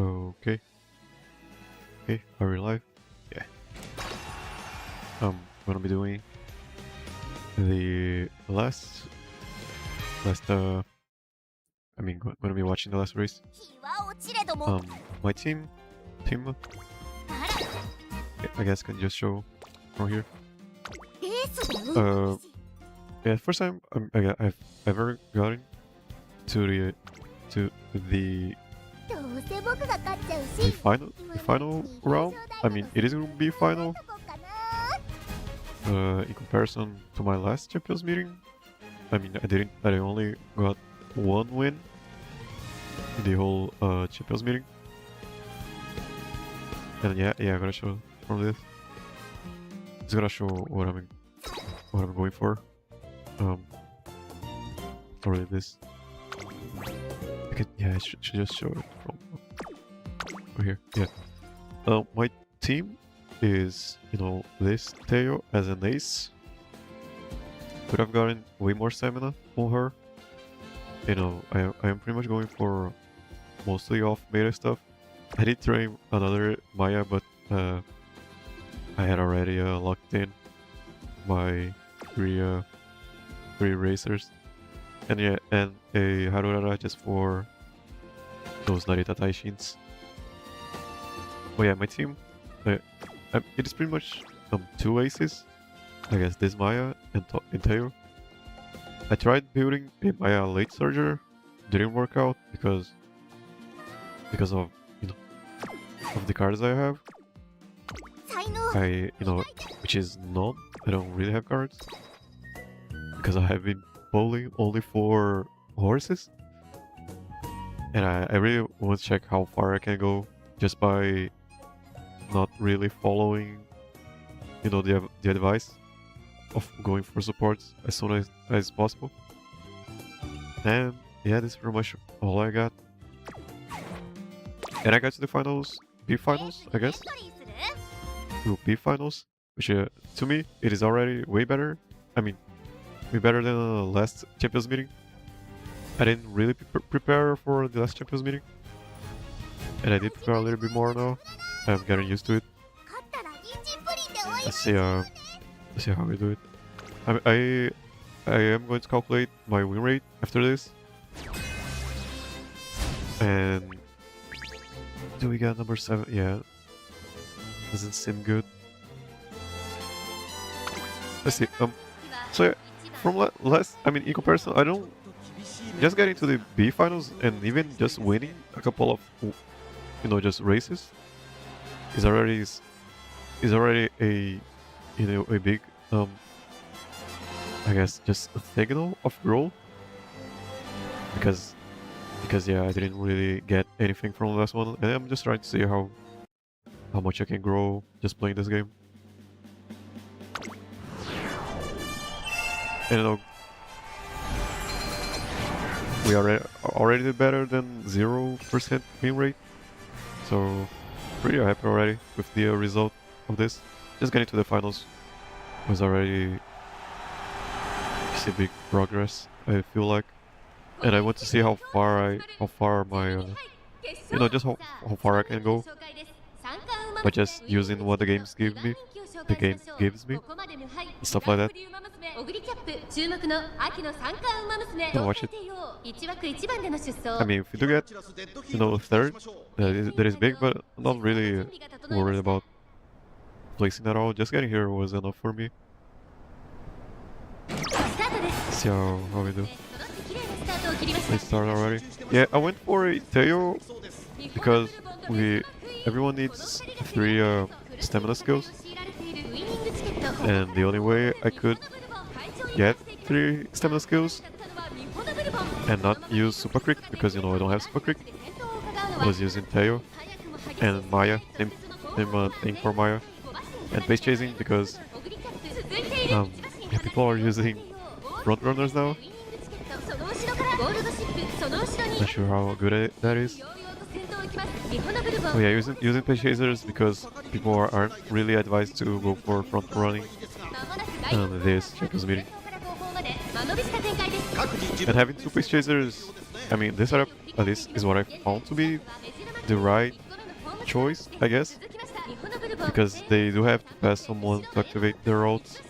Okay. Okay, are we live? Yeah. Gonna be doing the last gonna be watching the last race. My team, I guess can just show from here. Yeah, first time I've ever gotten to the final round. I mean, it is gonna be final. In comparison to my last Champions meeting, I mean, I only got one win in the whole Champions meeting. And yeah, I'm gonna show from this. It's gonna show what I'm going for. Or this. I should just show it from over here. Yeah. My team is, this Teo as an ace. Could have gotten way more stamina on her. I am pretty much going for mostly off meta stuff. I did try another Maya, but I had already locked in my three racers. And yeah, and a Harurara just for those Narita Taishins. But yeah, my team, it is pretty much two aces. I guess this Maya and Teo. I tried building a Maya late surger, didn't work out because of of the cards I have. Which is none. I don't really have cards because I have been bowling only for horses, and I really want to check how far I can go just by not really following the advice of going for supports as soon as possible. And yeah, this is pretty much all I got. And I got to the finals, B finals, I guess. Group B finals, which to me it is already way better. I mean, way better than the last Champions meeting. I didn't really prepare for the last Champions meeting, and I did prepare a little bit more now. I'm getting used to it. Let's see how we do it. I am going to calculate my win rate after this. And do we get number 7? Yeah, doesn't seem good. Let's see. So yeah, from last, in comparison, I don't just getting to the B finals and even just winning a couple of just races is already a a big I guess just a signal of growth because yeah, I didn't really get anything from the last one, and I'm just trying to see how much I can grow just playing this game. And we are already better than 0% win rate, so pretty happy already with the result of this. Just getting to the finals was already a big progress, I feel like, and I want to see how far my just how far I can go by just using what the game gives me, and stuff like that. Watch it. I mean, if you do get third, that is big, but I'm not really worried about placing at all. Just getting here was enough for me. See how we do. Let's start already. Yeah, I went for a Teo because everyone needs 3 stamina skills, and the only way I could get 3 stamina skills and not use Super Creek, because I don't have Super Creek, I was using Teo and Maya, same thing for Maya, and base chasing because people are using front runners now. Not sure how good that is. Oh yeah, using page chasers because people aren't really advised to go for front running this Champions meeting. And having 2 page chasers I mean, this setup at least is what I found to be the right choice, I guess, because they do have to pass someone to activate their ults,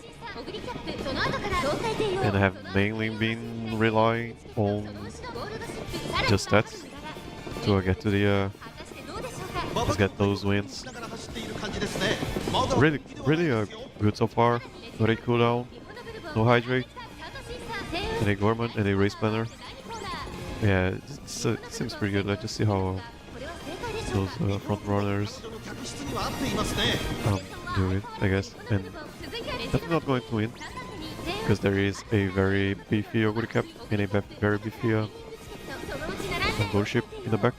and I have mainly been relying on just stats to get to the just get those wins. Really good so far. No a cooldown, no hydrate, and a Gorman and a race planner. Yeah, it seems pretty good. Let's just see how those front runners do it, I guess. And definitely not going to win, because there is a very beefy Ogre Cap and a very beefy gold ship in the back.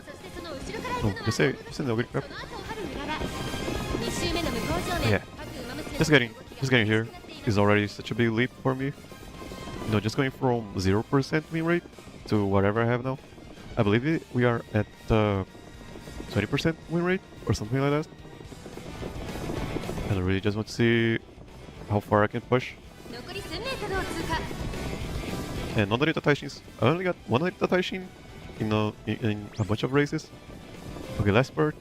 Oh, just an Ogre Cap. Yeah, just getting here is already such a big leap for me. You know, just going from 0% win rate to whatever I have now. I believe we are at 20% win rate or something like that. And I really just want to see how far I can push. And on the Rita Taishin, I only got one Rita Taishin in a bunch of races. Okay, last part.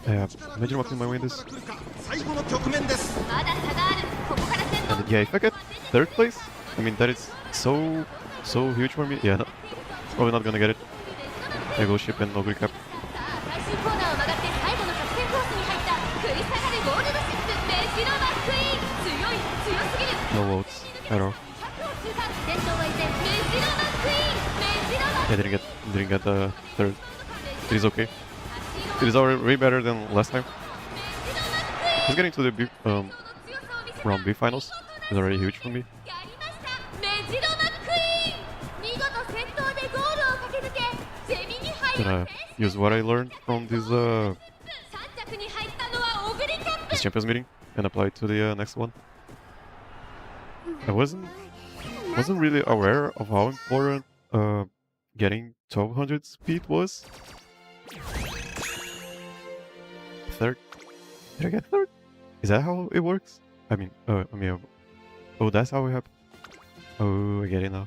I have major marks in my windows. And yeah, if I get third place, I mean that is so huge for me. Yeah, no, probably not gonna get it. I go ship and Ogre Cap. No votes at all. I didn't get the third. It is okay. It is already way better than last time. Just getting to the B, round B finals is already huge for me. Gonna use what I learned from this champions meeting and apply it to the next one. I wasn't really aware of how important getting 1200 speed was. Third? Did I get third? Is that how it works? I mean, oh, that's how we have. Oh, I get it now.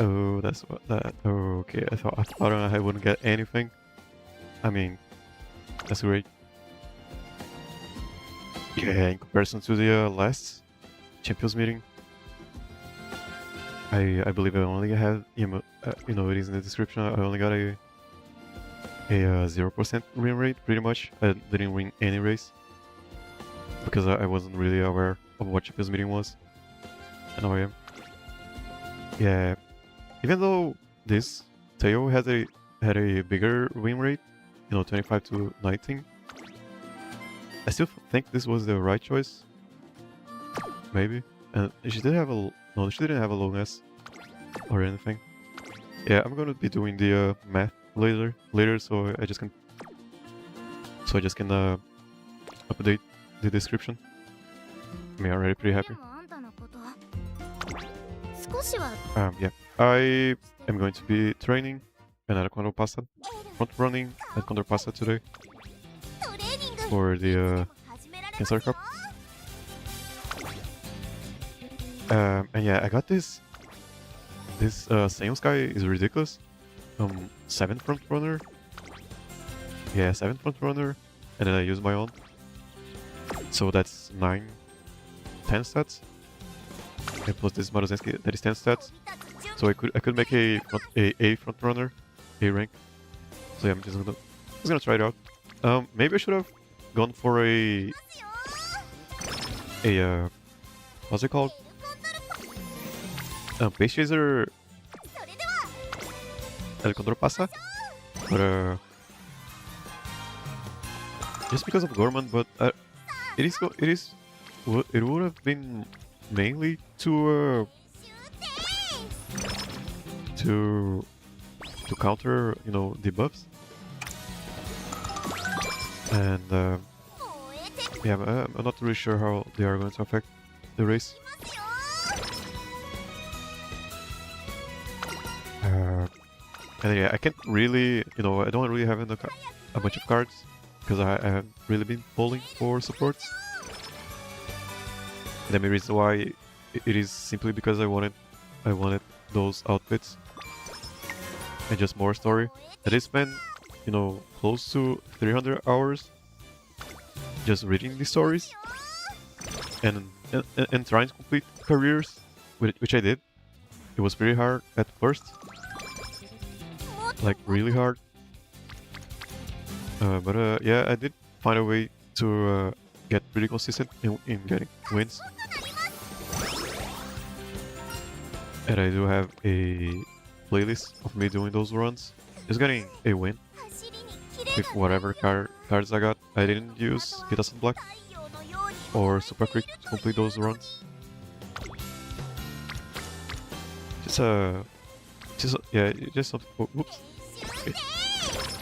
Oh, that's what that. Oh, okay. I thought I wouldn't get anything. I mean, that's great. Yeah, in comparison to the last champions meeting, I believe I only had it is in the description. I only got a 0% win rate, pretty much. I didn't win any race because I wasn't really aware of what champions meeting was. And now I am. Yeah, even though this Teo had a bigger win rate, 25 to 19. I still think this was the right choice. Maybe. And she did have no, she didn't have a low S or anything. Yeah, I'm gonna be doing the math later, so I just can update the description. I'm already pretty happy. Yeah, I am going to be training at Condor Pasa, front running at Condor Pasa today for the Cancer Cup. And yeah, I got this sales guy is ridiculous. 7th front runner. Yeah, 7th front runner, and then I use my own. So that's 9, 10 stats. And plus this Marozensky, that is 10 stats. So I could make a front runner, A rank. So yeah, I'm just gonna try it out. Maybe I should have gone for a what's it called? Base chaser at Condor Pasa, but just because of Gorman, but it would have been mainly to counter debuffs, and yeah, I'm not really sure how they are going to affect the race. And yeah, I can't really, I don't really have a bunch of cards because I haven't really been pulling for supports. The main reason why it is simply because I wanted those outfits and just more story. I did spend, you know, close to 300 hours just reading the stories and trying to complete careers, which I did. It was pretty hard at first, like really hard. But yeah, I did find a way to get pretty consistent in getting wins. And I do have a playlist of me doing those runs, just getting a win with whatever cards I got. I didn't use Kitasan Black or Super Creek to complete those runs. Just something. Oh, whoops. Okay.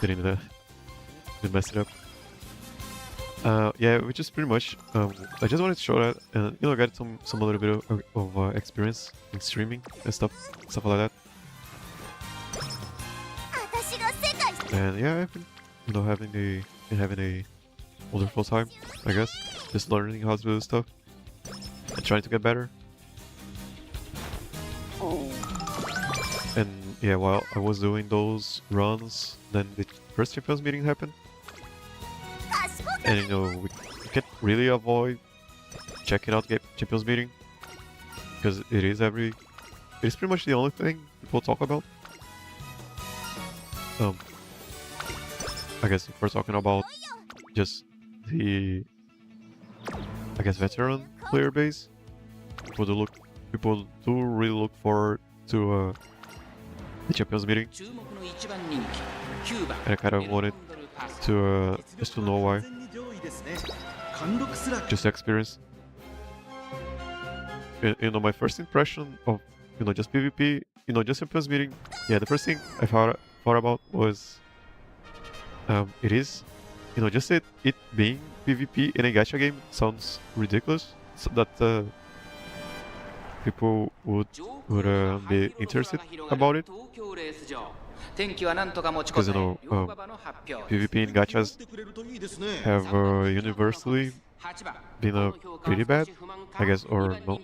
Didn't mess it up. Yeah, which is pretty much. I just wanted to show that, and you know, get some little bit of experience in streaming and stuff like that. And yeah, I've been, you know, having a wonderful time, I guess, just learning how to do this stuff and trying to get better. And yeah, while I was doing those runs, then the first Champions meeting happened. And you know, we can't really avoid checking out Champions meeting because it is pretty much the only thing people talk about. I guess if we're talking about just the, I guess, veteran player base, people do really look forward to the Champions meeting, and I kind of wanted to just to know why. Just experience. You know, my first impression of, you know, just PvP, you know, just Champions meeting. Yeah, the first thing I thought about was, it is, you know, just it being PvP in a gacha game sounds ridiculous. So that people would be interested about it. Because, you know, PvP in gachas have universally been pretty bad, I guess, or no,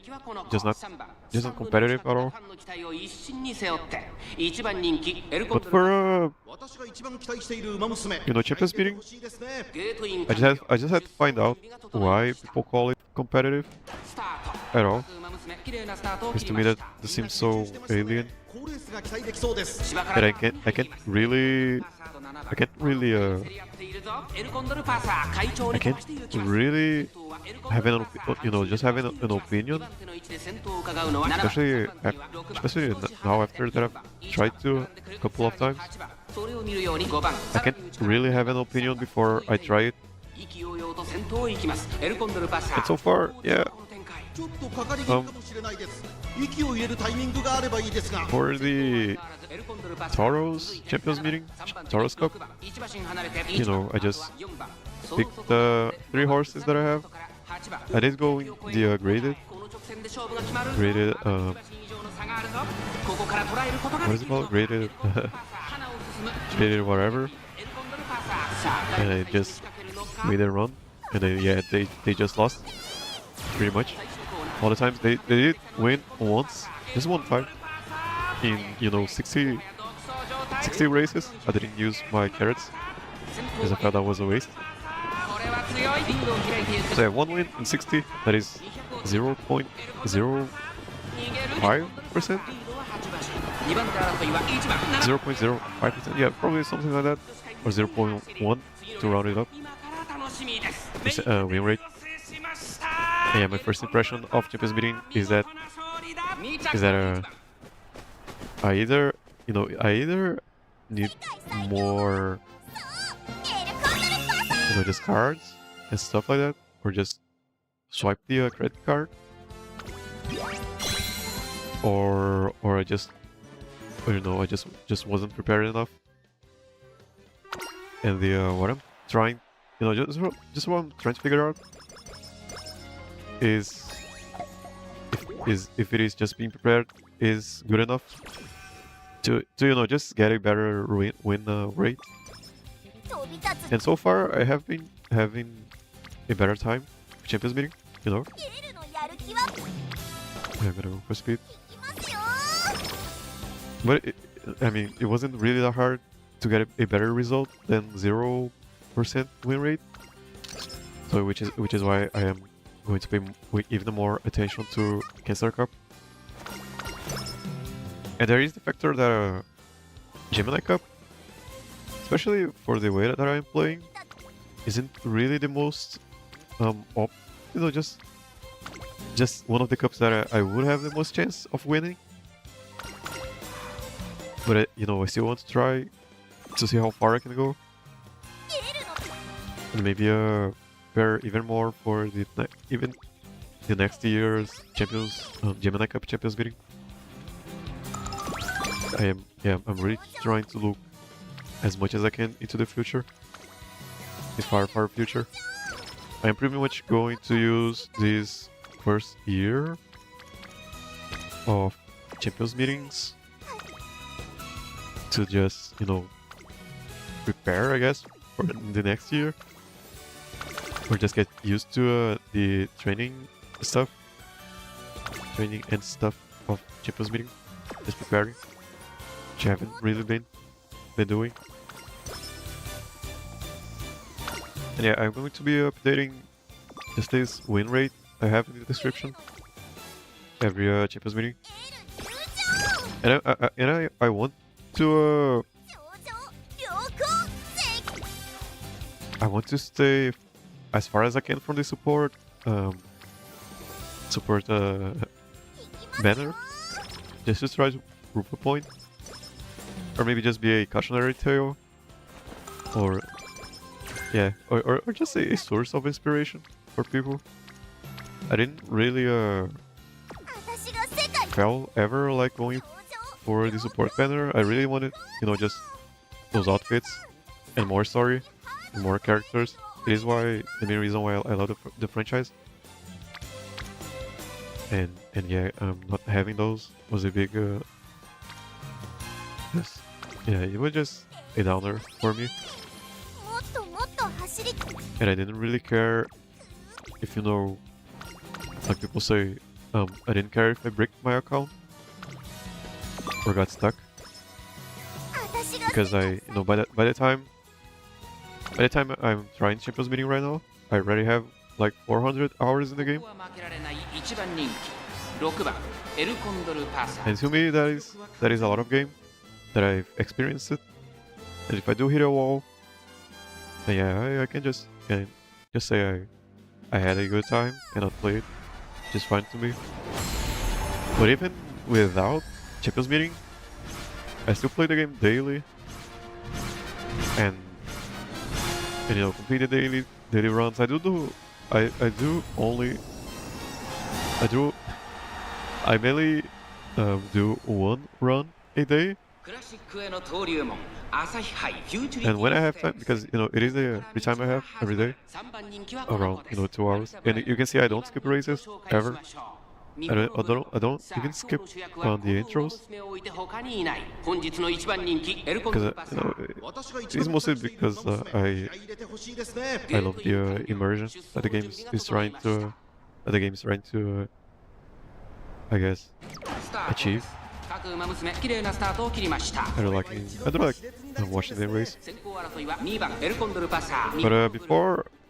just not competitive at all. But for you know, Champions meeting, I just had to find out why people call it competitive at all. Because to me that seems so alien. And I can't really have an you know, just having an opinion, especially now after that I've tried to a couple of times. I can't really have an opinion before I try it. And so far, yeah. For the Taurus Champions meeting, Taurus Cup, you know, I just picked the 3 horses that I have. I did go in the graded, what is it called? Graded, graded whatever. And I just made a run, and then, yeah, they just lost, pretty much. All the times they did win once, just one time, in, you know, 60 races. I didn't use my carats because I felt that was a waste. So yeah, 1 win in 60, that is 0.05%, yeah, probably something like that, or 0.1 to round it up. Win rate. Yeah, my first impression of Champions meeting is that I either need more, you know, just cards and stuff like that, or just swipe the credit card, or I just, I don't know, I just wasn't prepared enough. And the what I'm trying, you know, just what I'm trying to figure out is if it is just being prepared is good enough to you know, just get a better win rate. And so far, I have been having a better time with Champions meeting, you know. I'm gonna go for speed. But I mean, it wasn't really that hard to get a better result than 0% win rate. So which is why I am going to pay even more attention to Condor Cup. And there is the factor that Gemini Cup, especially for the way that I'm playing, isn't really the most you know, just one of the cups that I would have the most chance of winning. But you know, I still want to try to see how far I can go, and maybe prepare even more for even the next year's Gemini Cup Champions meeting. I'm really trying to look as much as I can into the future, the far future. I'm pretty much going to use this first year of Champions meetings to just, you know, prepare, I guess, for the next year, or just get used to the training and stuff of Champions meeting, just preparing, which I haven't really been doing. And yeah, I'm going to be updating just this win rate I have in the description every Champions meeting, and I want to I want to stay as far as I can from the support banner, just to try to prove a point, or maybe just be a cautionary tale, or yeah, or just a source of inspiration for people. I didn't really felt ever like going for the support banner. I really wanted, you know, just those outfits and more story and more characters. It is why the main reason why I love the franchise. And yeah, not having those was a big yeah, it was just a downer for me. And I didn't really care if, you know, like people say, I didn't care if I bricked my account or got stuck, because I, you know, by the time I'm trying Champions meeting right now, I already have like 400 hours in the game. And to me, that is a lot of game that I've experienced it. And if I do hit a wall, then yeah, I can just say I had a good time and I played just fine to me. But even without Champions meeting, I still play the game daily, and you know, complete the daily runs. I mainly do one run a day. And when I have time, because you know it is the free time I have every day, around, you know, 2 hours, and you can see I don't skip races ever. I don't even skip on the intros, because you know, it's mostly because I love the immersion that the game is trying to I guess achieve. I don't like watching the race. But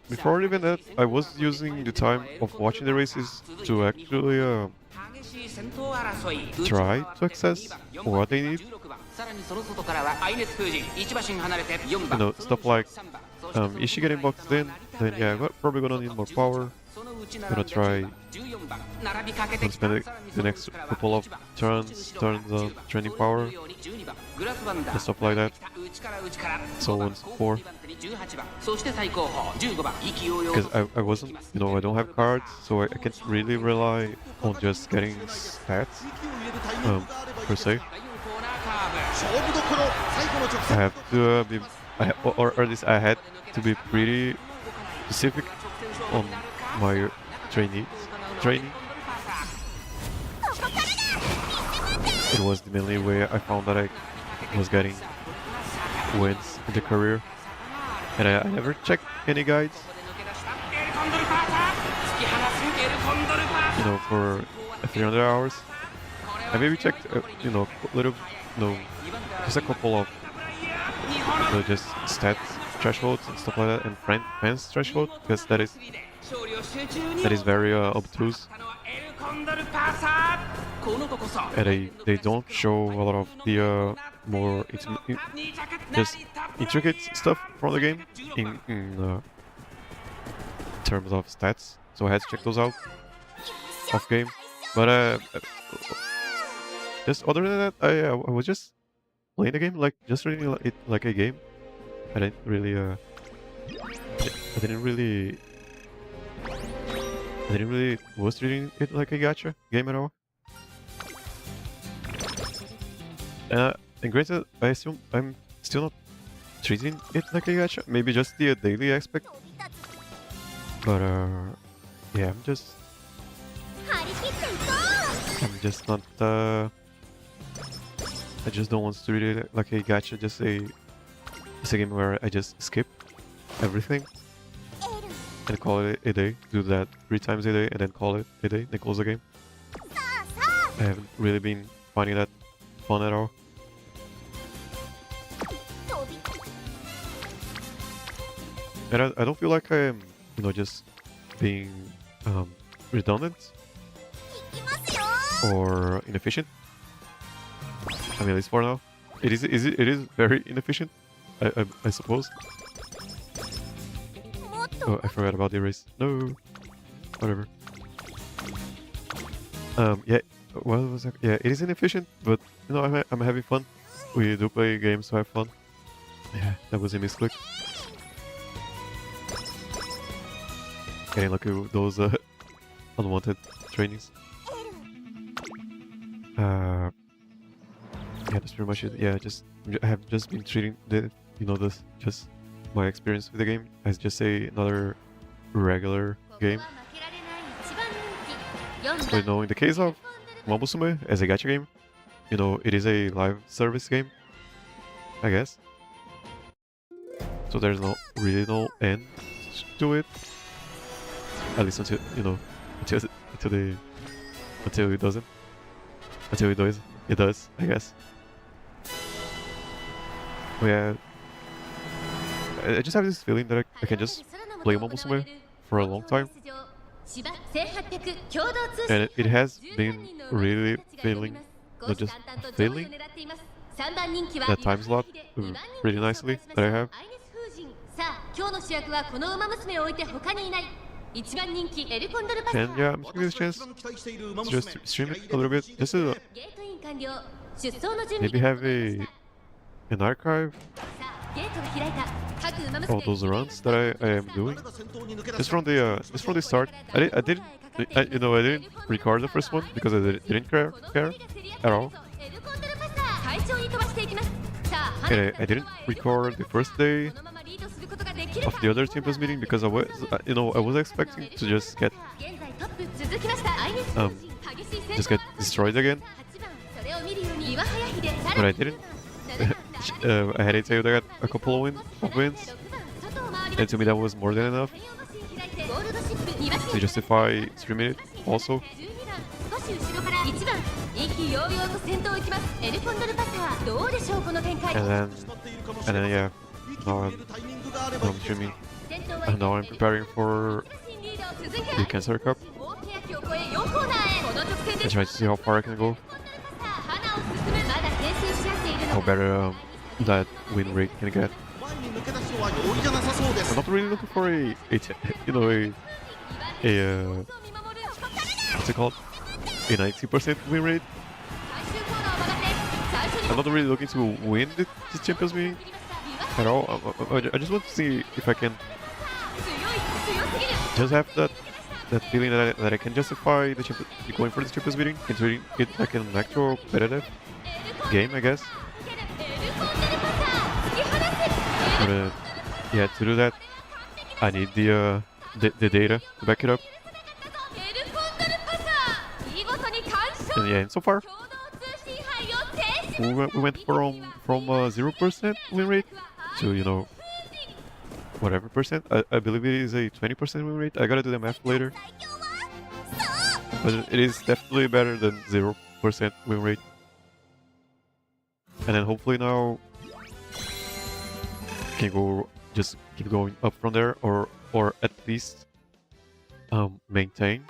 before even that, I was using the time of watching the races to actually try to access what they need. You know, stuff like Ishii getting boxed in, then yeah, I'm probably gonna need more power. I'm gonna try and spend the next couple of turns on training power and stuff like that, so on and so forth. Because I wasn't, you know, I don't have cards, so I can't really rely on just getting stats per se. I have to be, or at least I had to be pretty specific on my training. It was the only way I found that I was getting wins in the career. And I never checked any guides, you know, for 300 hours. I maybe checked, you know, little, no, just a couple of, you know, just stats thresholds and stuff like that, and fans threshold, because that is very obtuse. And they don't show a lot of the more just intricate stuff from the game in terms of stats. So I had to check those out off game. But just other than that, I was just playing the game, like just treating it like a game. I didn't really was treating it like a gacha game at all. And granted, I'm still not treating it like a gacha. Maybe just the daily aspect. But yeah, I'm just not. I just don't want to treat it like a gacha. Just a game where I just skip everything and call it a day. Do that 3 times a day and then call it a day. Then close the game. I haven't really been finding that fun at all. And I don't feel like I am, you know, just being redundant or inefficient. I mean, at least for now, it is very inefficient. I suppose. Oh, I forgot about the race. No, whatever. Yeah. What was that? Yeah, it is inefficient, but you know, I'm having fun. We do play games to have fun. Yeah, that was a misclick. Getting lucky with those unwanted trainings. Yeah, that's pretty much it. Yeah, I have just been treating the, you know, just my experience with the game as just another regular game. But you know, in the case of Umamusume as a gacha game, you know, it is a live service game, I guess. So there's really no end to it. At least until, you know, until it doesn't. Until it does, I guess. But yeah, I just have this feeling that I can just play Umamusume for a long time. And it has been really feeling, not just feeling, that time slot pretty nicely that I have. And yeah, I'm taking this chance to just stream it a little bit, just to maybe have an archive of those runs that I am doing. Just from the start. I didn't record the first one because I didn't care at all. And I didn't record the first day of the other Team Plus meeting because I was expecting to just get destroyed again. But I didn't. I had a tail that got a couple of wins, and to me that was more than enough to justify streaming it also. And then yeah, now I'm streaming, and now I'm preparing for the Cancer Cup. I try to see how far I can go, how better that win rate can get. I'm not really looking for a what's it called? A 90% win rate. I'm not really looking to win the Champions meeting at all. I just want to see if I can just have that feeling that I can justify going for the Champions meeting and treating it like an actual competitive game, I guess. But yeah, to do that, I need the data to back it up. And yeah, and so far, we went from 0% win rate to, you know, whatever percent. I believe it is a 20% win rate. I gotta do the math later. But it is definitely better than 0% win rate. And then hopefully now can go just keep going up from there, or at least maintain,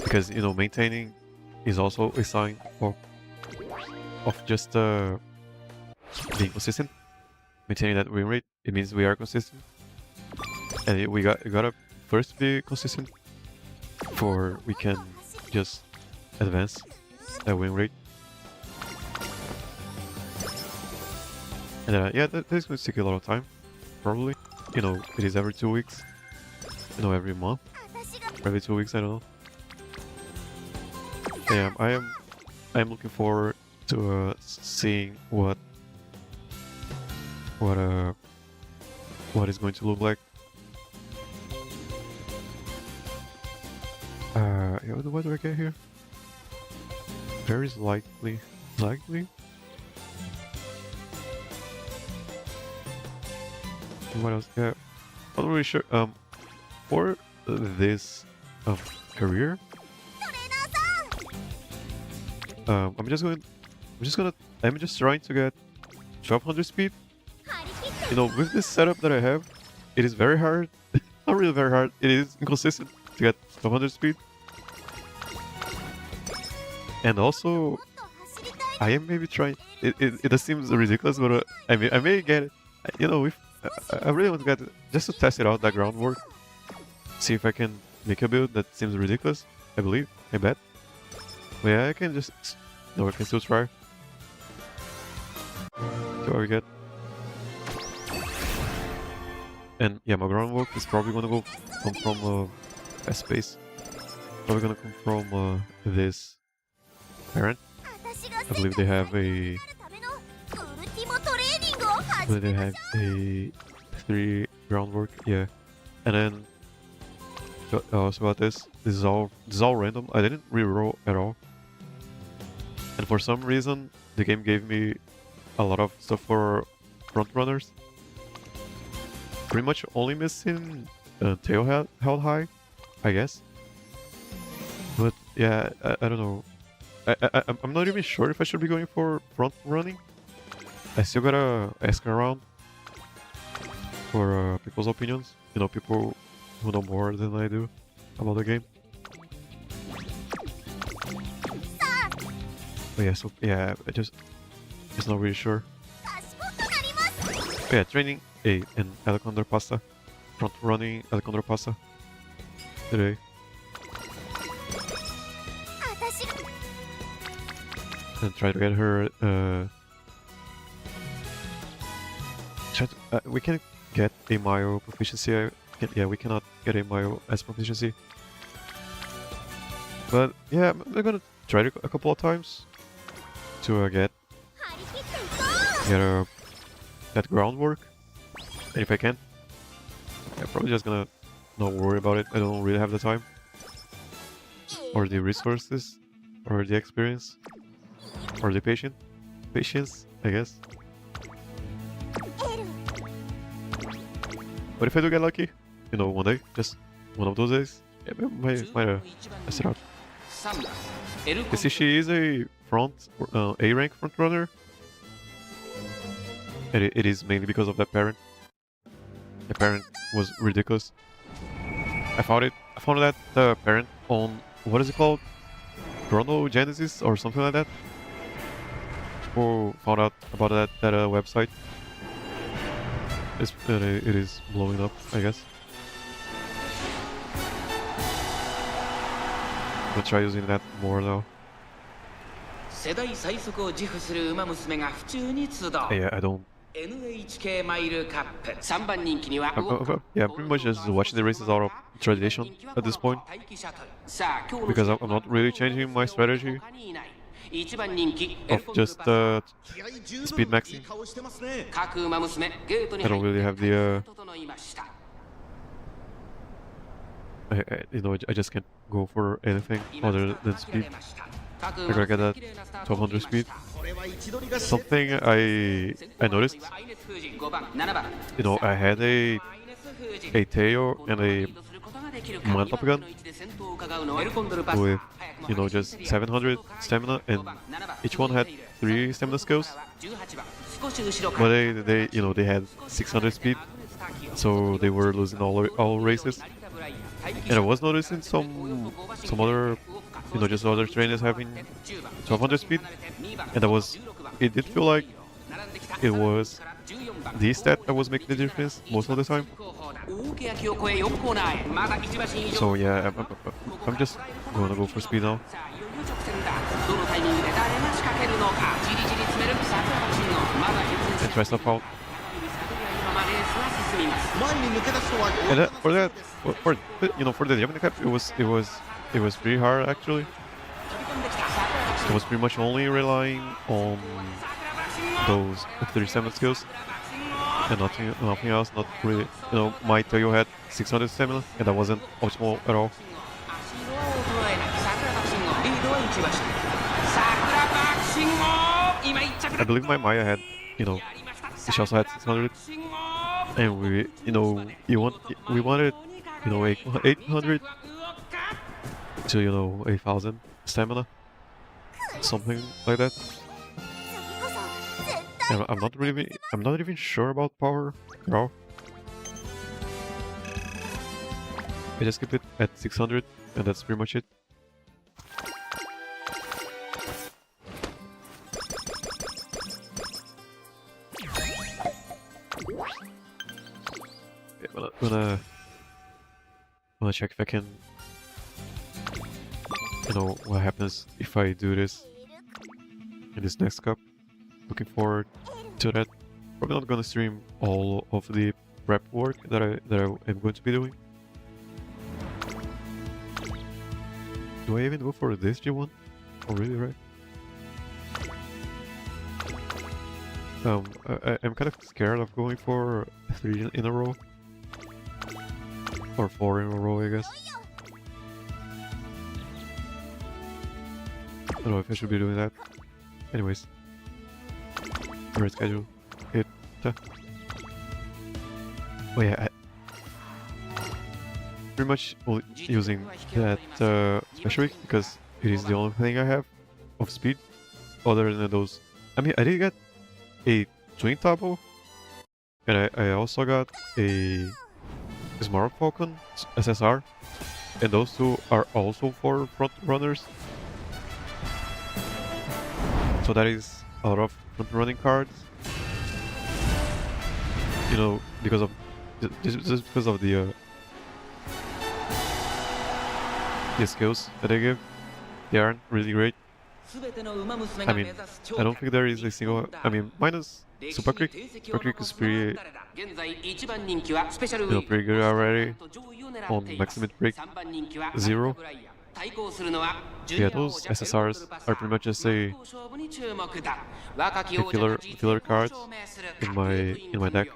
because you know maintaining is also a sign of just being consistent. Maintaining that win rate, it means we are consistent, and we gotta first be consistent before we can just advance that win rate. And yeah, that is going to take a lot of time, probably. You know, it is every 2 weeks. You know, every month. Every 2 weeks, I don't know. Yeah, I am looking forward to seeing what is going to look like. What do I get here? Very likely. What else? Yeah, I'm not really sure. For this career, I'm just trying to get 1200 speed. You know, with this setup that I have, it is very hard. Not really very hard. It is inconsistent to get 1200 speed. And also, I am maybe trying. It just seems ridiculous, but I may get it. You know, if I really want to get it, just to test it out, that groundwork. See if I can make a build that seems ridiculous. I bet. But yeah, I can just. No, I can still try. See what we get. And yeah, my groundwork is probably gonna come from a space. Probably gonna come from this parent. I believe they have a. They have a 3 groundwork, yeah. And then also about this is all random. I didn't reroll at all. And for some reason the game gave me a lot of stuff for front runners. Pretty much only missing tail held high, I guess. But yeah, I don't know. I'm not even sure if I should be going for front running. I still gotta ask around for people's opinions. You know, people who know more than I do about the game. But yeah, so yeah, I just not really sure. But yeah, training in Condor Pasa, front running Condor Pasa today. And try to get her. We can get a Mayo proficiency. Yeah, we cannot get a Mayo as proficiency. But yeah, I'm gonna try it a couple of times to get that groundwork. And if I can, I'm probably just gonna not worry about it. I don't really have the time, or the resources, or the experience, or the patience, I guess. But if I do get lucky, you know, one day, just one of those days, yeah, might mess it out. You see, she is a A rank front runner, and it is mainly because of that parent. The parent was ridiculous. I found that the parent on, what is it called? Chrono Genesis or something like that. People found out about that website. It is blowing up, I guess. I'm gonna try using that more now. Yeah, I don't. Yeah, pretty much just watching the races out of tradition at this point, because I'm not really changing my strategy of just speed maxing. I don't really have the you know, I just can't go for anything other than speed. I gotta get that 1200 speed. Something I noticed, you know, I had a Teo and a Mantap gun with, you know, just 700 stamina, and each one had 3 stamina skills. But they you know, they had 600 speed, so they were losing all races. And I was noticing some other, you know, just other trainers having 1200 speed, and it did feel like it was the stat that was making the difference most of the time. So yeah, I'm just gonna go for speed now. And try stuff out. And for you know, for the Gemini cap, it was pretty hard actually. It was pretty much only relying on those 37 skills and nothing else. Not really, you know, my Tayo had 600 stamina, and that wasn't optimal at all. I believe my Maya had, you know, she also had 600, and we wanted, you know, 800 to, you know, 1000 stamina, something like that. And I'm not even sure about power now. I just keep it at 600, and that's pretty much it. I'm gonna check if I can, you know, what happens if I do this in this next cup. Looking forward to that. Probably not gonna stream all of the prep work that I am going to be doing. Do I even go for this G1? Oh really, right? I'm kind of scared of going for 3 in a row. Or 4 in a row, I guess. I don't know if I should be doing that. Anyways. Red schedule. Oh yeah, pretty much using that special week because it is the only thing I have of speed other than those. I mean, I did get a twin tabo, and I also got a Smart Falcon SSR, and those two are also for front runners. So that is a lot of front running cards. You know, because of just because of the skills that they give, they aren't really great. I mean, I don't think there is a single. I mean, minus Super Creek. Super Creek is pretty, you know, pretty good already on Maximum Break 0. Yeah, those SSRs are pretty much just a filler cards in my deck.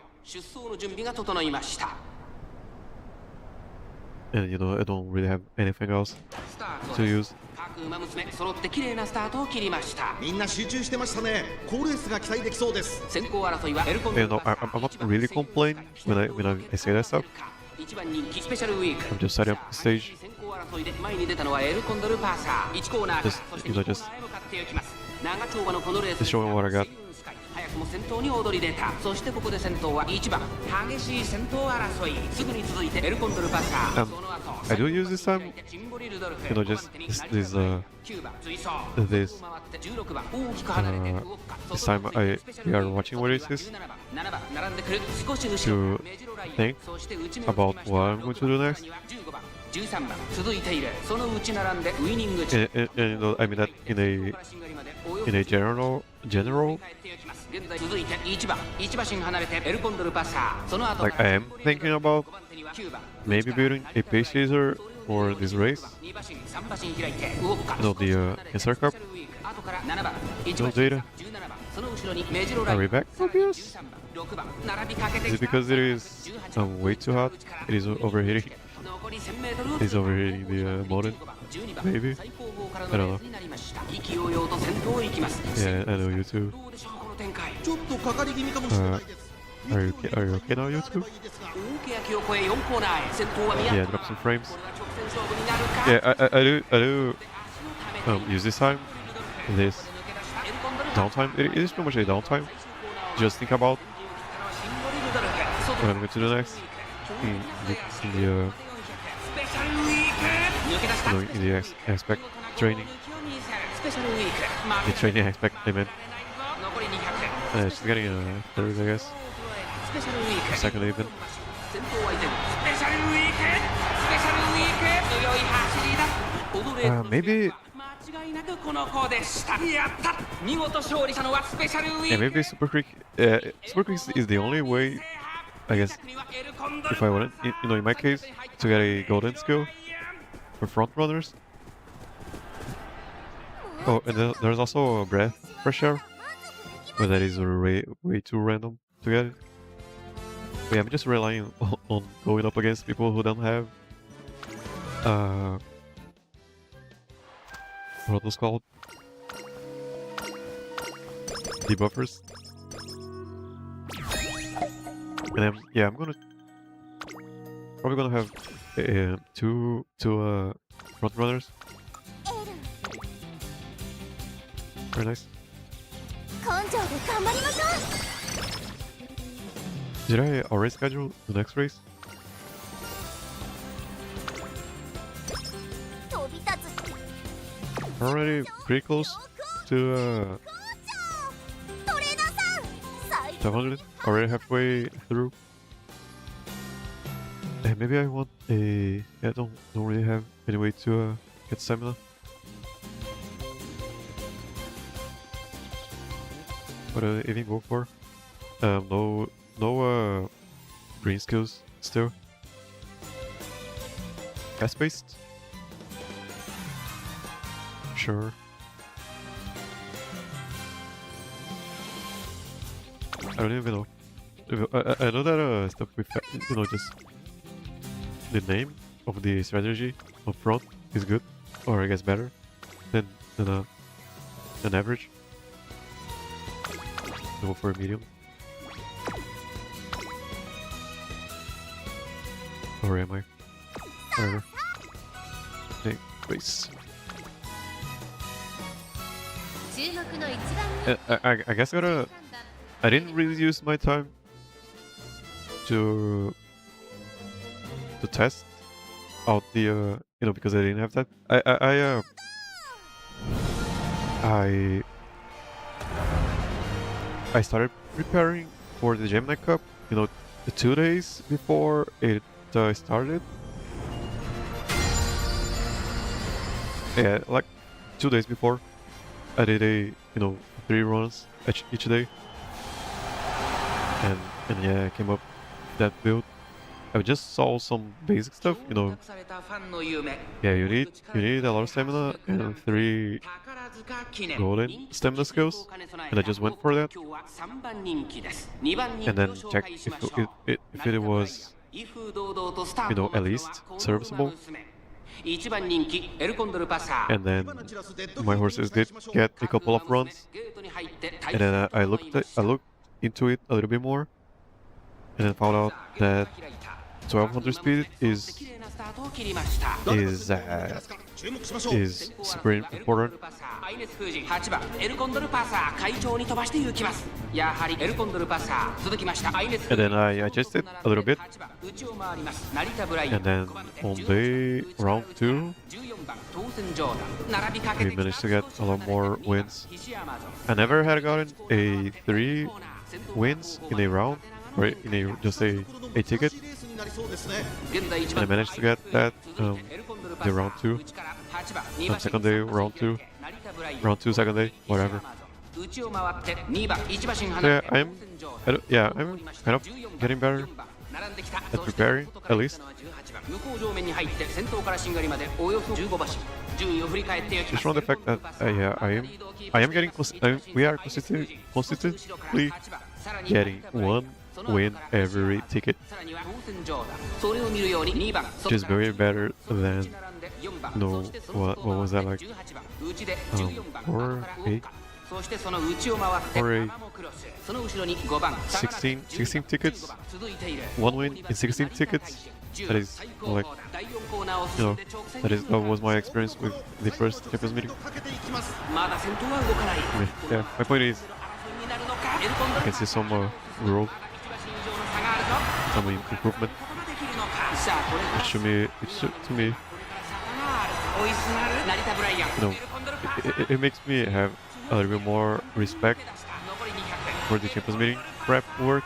And you know, I don't really have anything else to use. You know, I'm not really complaining when I say that stuff. I'm just setting up the stage. Just showing what I got. I do use this time, you know, just this time we are watching what it is to think about what I'm going to do next. And you know, I mean that in a general, like I am thinking about maybe building a pace chaser for this race. You know, the insert cup. No data. Are we back? Obvious. Is it because it is way too hot? It is overheating. He's over here in the modern, maybe? I don't know. Yeah, I know you too. Are you okay now, YouTube? Yeah, drop some frames. Yeah, I do use this time, this downtime. It is pretty much a downtime. Just think about what I'm going to do next in the aspect training. The training aspect, I meant. She's getting a third, I guess. Second even. Maybe. Yeah, maybe Super Creek. Super Creek is the only way, I guess. If I wanted, in my case, to get a golden skill for front runners. Oh, and then there's also a breath fresh air, but that is way too random to get it. But yeah, I'm just relying on going up against people who don't have what was called debuffers. And then yeah, I'm probably gonna have two front runners. Very nice. Did I already schedule the next race? Already pretty close to 500. Already halfway through. And maybe I want a. I don't really have any way to get stamina. What do I even go for? No green skills still. Fast paced? Sure. I don't even know. I know that stuff with just the name of the strategy up front is good, or I guess better than average. Go for a medium. Or am I? Whatever. Hey, please. I guess I didn't really use my time to test out the because I didn't have that. I started preparing for the Gemini Cup, the 2 days before it started. Yeah, like 2 days before, I did a 3 runs each day, and yeah, I came up with that build. I just saw some basic stuff, Yeah, you need a lot of stamina and 3 golden stamina skills, and I just went for that. And then checked if it was, at least serviceable. And then my horses did get a couple of runs, and then I looked into it a little bit more, and then found out that 1200 speed is super important. And then I adjusted a little bit, and then on round 2 we managed to get a lot more wins. I never had gotten a 3 wins in a round, or in just a ticket, and I managed to get that the round 2, second day, round 2, second day, whatever. So yeah, I'm kind of getting better at preparing, at least. Just from the fact that we are consistently getting 1 win every ticket, which is very better than, no, what was that, like 4, 8, 4, 8, 16 tickets, 1 win in 16 tickets. That is like, that was my experience with the first Champions meeting. Yeah, my point is, I can see some growth, some improvement. To me, it makes me have a little bit more respect for the Champions meeting prep work.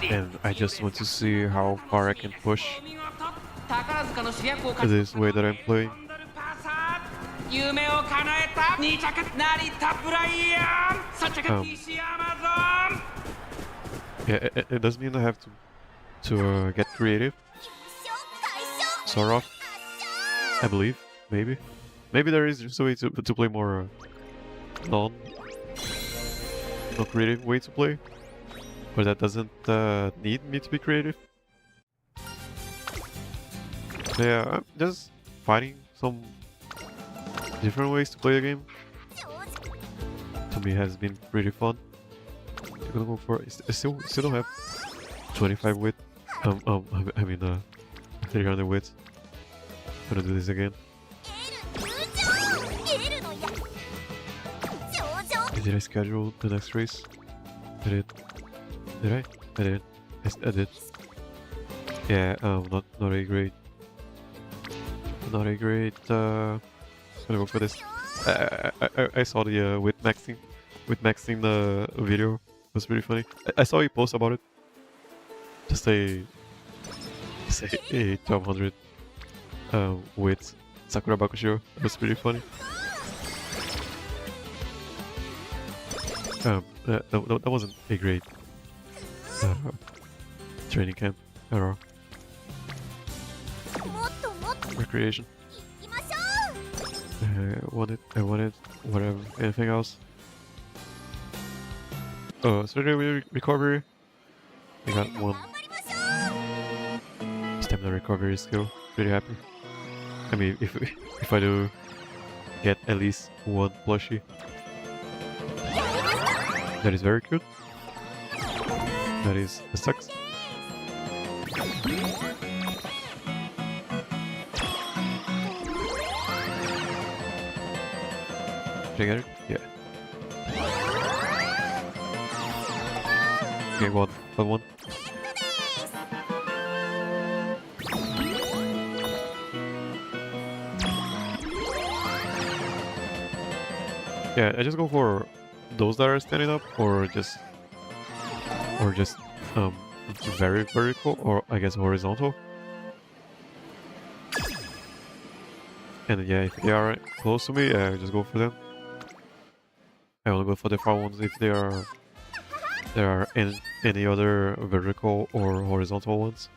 And I just want to see how far I can push this way that I'm playing. Yeah, it doesn't mean I have to get creative. Sort of, I believe, maybe there is just a way to play more non-creative way to play, but that doesn't need me to be creative. Yeah, I'm just finding some different ways to play the game. To me, has been pretty fun. I'm gonna go for. I still don't have 25 wit. I mean 300 wits. I'm gonna do this again. Did I schedule the next race? I did. Did I? I did. Yes, I did. Yeah, not a great. Not a great. I'm gonna go for this. I saw the with maxing the video. It was pretty funny. I saw you post about it. Just a 1200 with Sakura Bakusho. It was pretty funny. That wasn't a great training camp at all. Recreation. I wanted whatever. Anything else? Oh, so recovery. I got 1 stamina recovery skill. Pretty happy. I mean, if I do get at least 1 plushie, that is very good. That sucks. Did I get it? Yeah. Okay, one. Yeah, I just go for those that are standing up, or just very vertical, or I guess horizontal. And yeah, if they are close to me, I just go for them. I only go for the far ones if there are any other vertical or horizontal ones.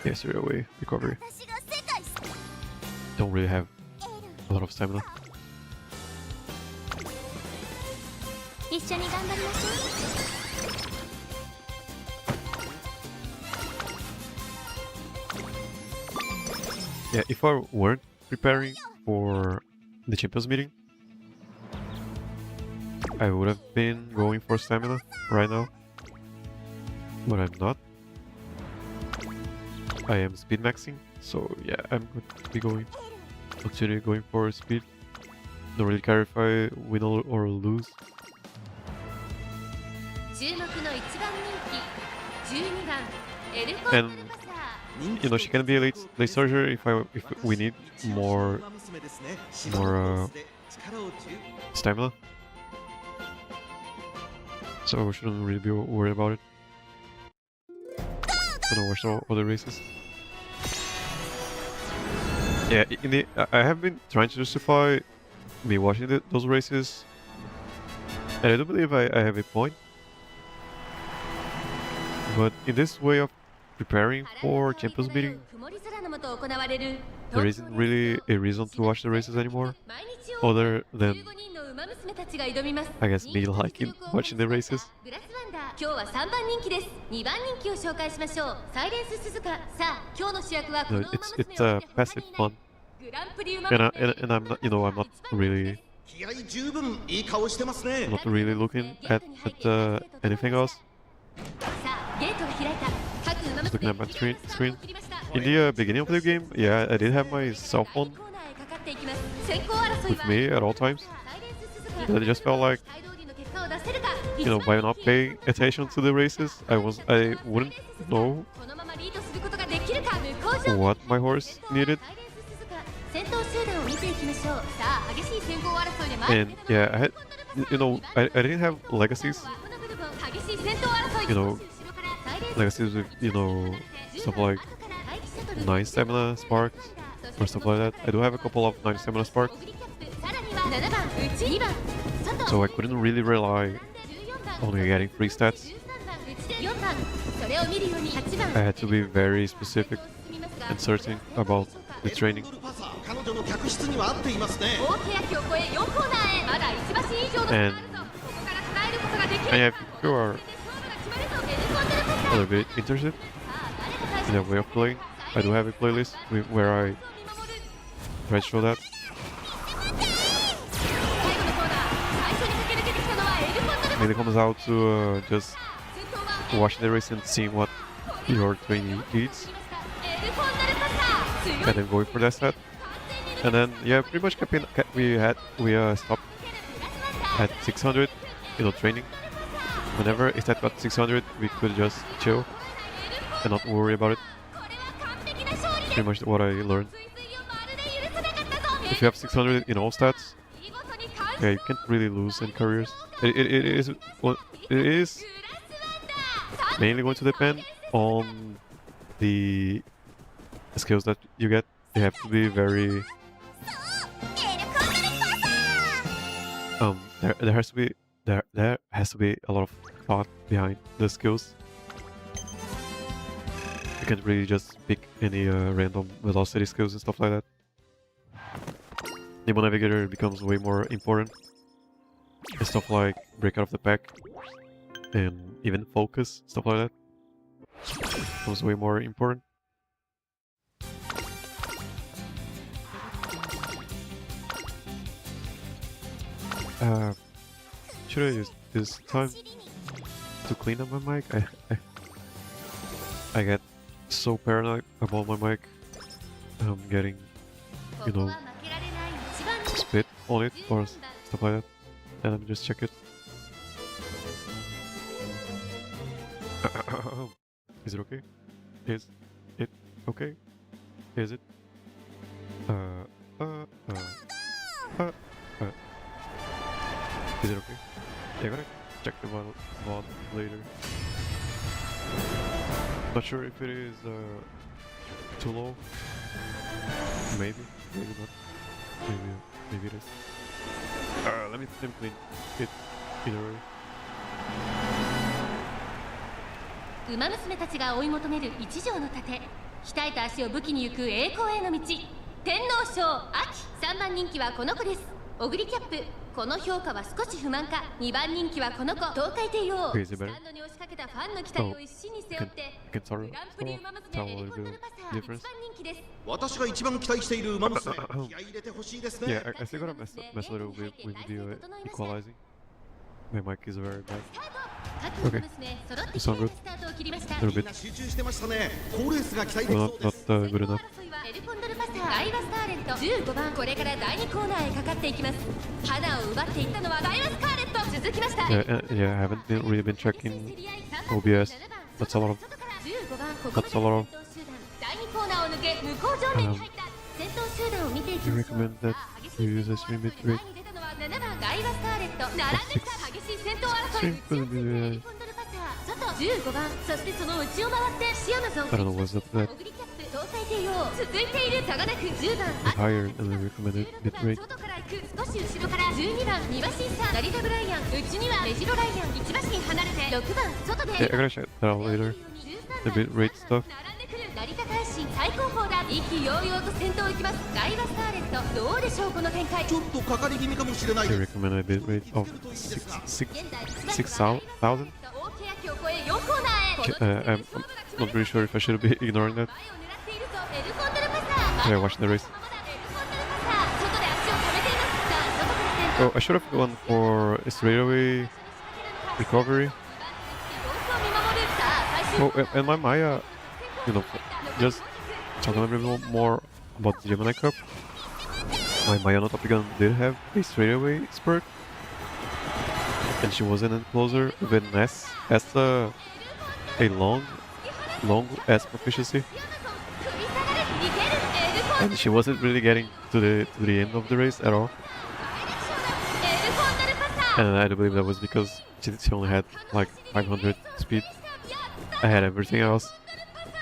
Yeah, straight away recovery. Don't really have a lot of stamina. Yeah, if I weren't preparing for the Champions meeting, I would have been going for stamina right now, but I'm not. I am speed maxing, so yeah, I'm going to be continue going for speed. Don't really care if I win or lose. And you know, she can be a late surgery if we need more stamina. So we shouldn't really be worried about it. I'm gonna watch some other races. Yeah, I have been trying to justify me watching those races, and I do believe I have a point. But in this way of preparing for Champions meeting, there isn't really a reason to watch the races anymore, other than I guess me liking watching the races. 今日は3番人気です。2番人気を紹介しましょう。サイレンス鈴鹿。さあ、今日の主役はこの It's passive fun, and I'm not, I'm not really looking at anything else. Just looking at my screen. In the beginning of the game, yeah, I did have my cell phone with me at all times. But I just felt like, by not paying attention to the races, I wouldn't know what my horse needed. And yeah, I had, I didn't have legacies. Legacies with, stuff like 9 stamina sparks or stuff like that. I do have a couple of 9 stamina sparks. So I couldn't really rely on getting free stats. I had to be very specific and certain about the training. And yeah, if you are a little bit interested in a way of playing, I do have a playlist where I try to show that. Mainly comes out to just watching the race and seeing what your training needs, and then going for that set. And then yeah, pretty much we stopped at 600, training. Whenever it got 600, we could just chill and not worry about it. Pretty much what I learned. If you have 600 in all stats, yeah, you can't really lose in careers. It is mainly going to depend on the skills that you get. You have to be very there has to be a lot of thought behind the skills. You can't really just pick any random velocity skills and stuff like that. Nemo Navigator becomes way more important. And stuff like break out of the pack and even focus, stuff like that, becomes way more important. Should I use this time to clean up my mic? I get so paranoid about my mic. I'm getting, spit on it or stuff like that. And let me just check it. Is it okay? Is it okay? Is it? Is it okay? Yeah, I'm gonna check the VOD later. Not sure if it is too low. Maybe not. Maybe it is. Let me clean it either way. ウマ娘たちが追い求める一条の盾、鍛えた足を武器に行く栄光への道、天皇賞秋。3番人気はこの子です。オグリキャップ。この評価は少し不満か。2番人気はこの子、東海帝王。スタンドに押しかけたファンの期待を一身に背負って、グランプリウマ娘エルコンドルパサー1番人気です。私が一番期待しているウマ娘、気合い入れてほしいですね。Yeah, I still gotta mess a little bit with the equalizing. My mic is very bad. Okay, it's not good. A little bit. Not good enough. エルコンドルパサー、ダイワスターレット15番、これから第2コーナーへかかっていきます。花を奪っていったのはダイワスカーレット。続きました。Yeah, I haven't really been checking OBS. That's a lot of. 第2コーナーを抜け向こう上面に入った。先頭集団を見ていきましょう。I recommend that you use a stream bit rate. 7番ダイワスターレット、並んできた激しい戦闘争い。エルコンドルパサー、外15番、そしてその内を回ってシアマゾン。I don't know what's up with that. 東海帝王、続いている差がなく10番。Higher than the recommended bit rate. 外から行く、少し後ろから12番、2馬身差、成田ブライアン、内にはメジロライアン、1馬身離れて6番、外で。Yeah, I gotta check that out later. The bit rate stuff. 成田大使最高峰だ。意気揚々と先頭行きます。ガイバスターレット、どうでしょうこの展開。ちょっとかかり気味かもしれない。 I recommend a bit rate of 6,000. 大欅を超え4コーナーへ。I'm not really sure if I should be ignoring that. 前を狙っているぞ。エルコンドルパサー。 Yeah, watching the race. エルコンドルパサー、外で足を止めています。さあ、外から先頭。 Oh, I should have gone for a straightaway recovery. 様子を見守る。さあ、最終 Oh, and my Maya, you know, just talking a little bit more about the Gemini Cup. My Maya no Top Gun did have a straightaway spurt, and she wasn't in closer with an S as a long S proficiency, 首下がれ。逃げる。エルコン and she wasn't really getting to the end of the race at all. エルコンドルパサー。 And I do believe that was because she only had like 500 speed. I had everything else.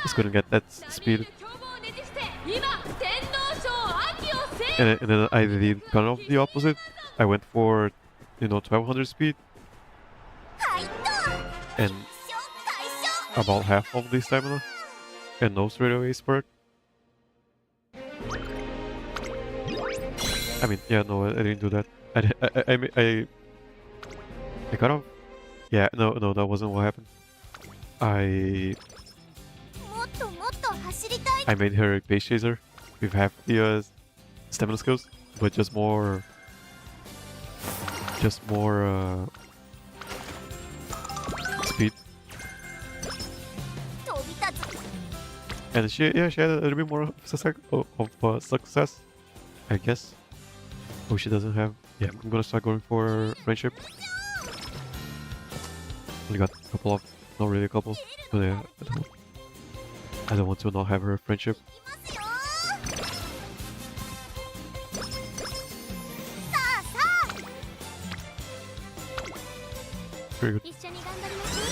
Just couldn't get that speed. 凶暴をねじして今天皇賞秋を制 And then I did kind of the opposite. I went for, 1200 speed. And about half of the stamina. And no straightaway spurt. I mean, yeah, no, I didn't do that. I kind of... Yeah, no, that wasn't what happened. I made her a pace chaser with half the stamina skills, but just more speed. And she had a little bit more of success, I guess. Oh, she doesn't have. Yeah, I'm gonna start going for friendship. Only got a couple of, not really a couple, but yeah, I don't want to not have her friendship. Very good. 一緒に頑張りましょう。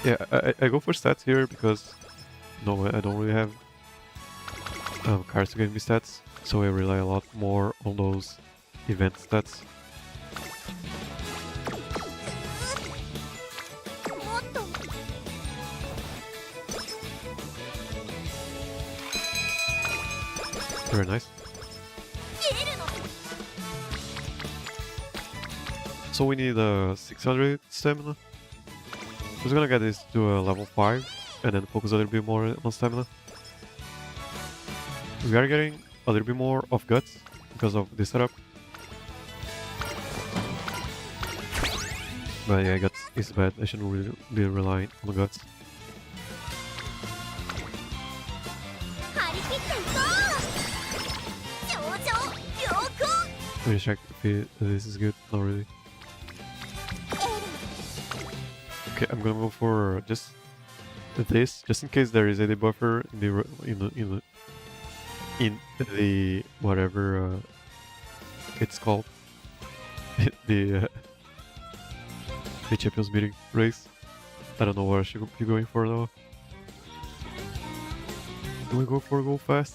Yeah, I go for stats here because no, I don't really have cards to give me stats, so I rely a lot more on those event stats. Very nice. So we need 600 stamina. I'm just gonna get this to a level 5 and then focus a little bit more on stamina. We are getting a little bit more of guts because of this setup. But yeah, guts is bad. I shouldn't really be relying on the guts. Let me check if this is good. Not really. Okay, I'm gonna go for just this, just in case there is a debuffer in the whatever it's called, the champions meeting race. I don't know what I should be going for though. Do we go for go fast?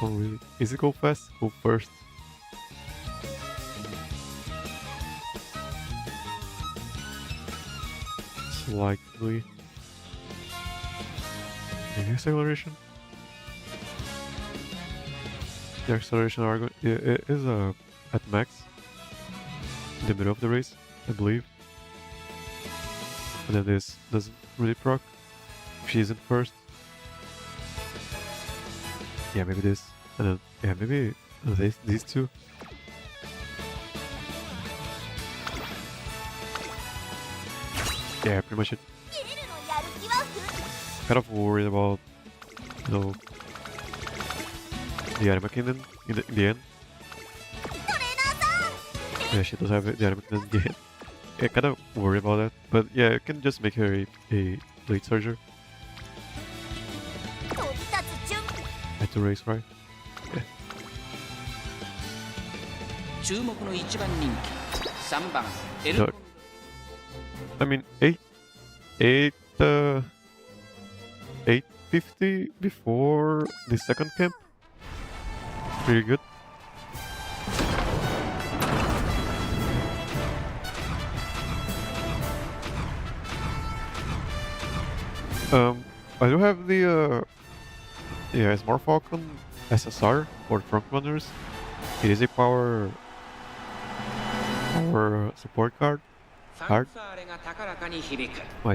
Oh really? Is it go fast? Go first. Likely. Maybe acceleration? The acceleration argument it is at max in the middle of the race, I believe. And then this doesn't really proc if she isn't first. Yeah, maybe this. And then yeah, maybe these two. Yeah, pretty much it. Kind of worried about, the anime kingdom in the end. Yeah, she does have the anime kingdom in the end. Yeah, kind of worried about that, but yeah, I can just make her a late surger. Had to race, right? Yeah. 注目の一番人気3番エル So, I mean, 850 before the second camp. Pretty good. I do have the yeah, Smart Falcon SSR for frontrunners. It is a power support card. I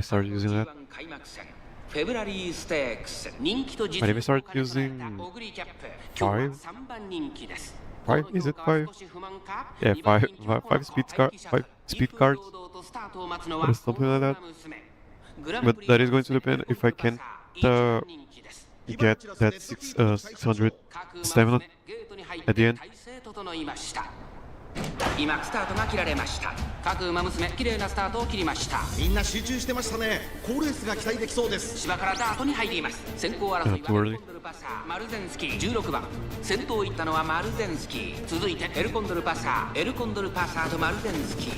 started using that. I even started using 5. 5? Is it 5? Yeah, 5 speed cards or something like that. But that is going to depend if I can get that 600 stamina at the end. 今スタートが切られました。各馬娘綺麗なスタートを切りました。みんな集中してましたね。好レースが期待できそうです。芝からダートに入ります。先行争いはエルコンドルパサー、マルゼンスキー16番。先頭行ったのはマルゼンスキー。続いてエルコンドルパサー、エルコンドルパサーとマルゼンスキー。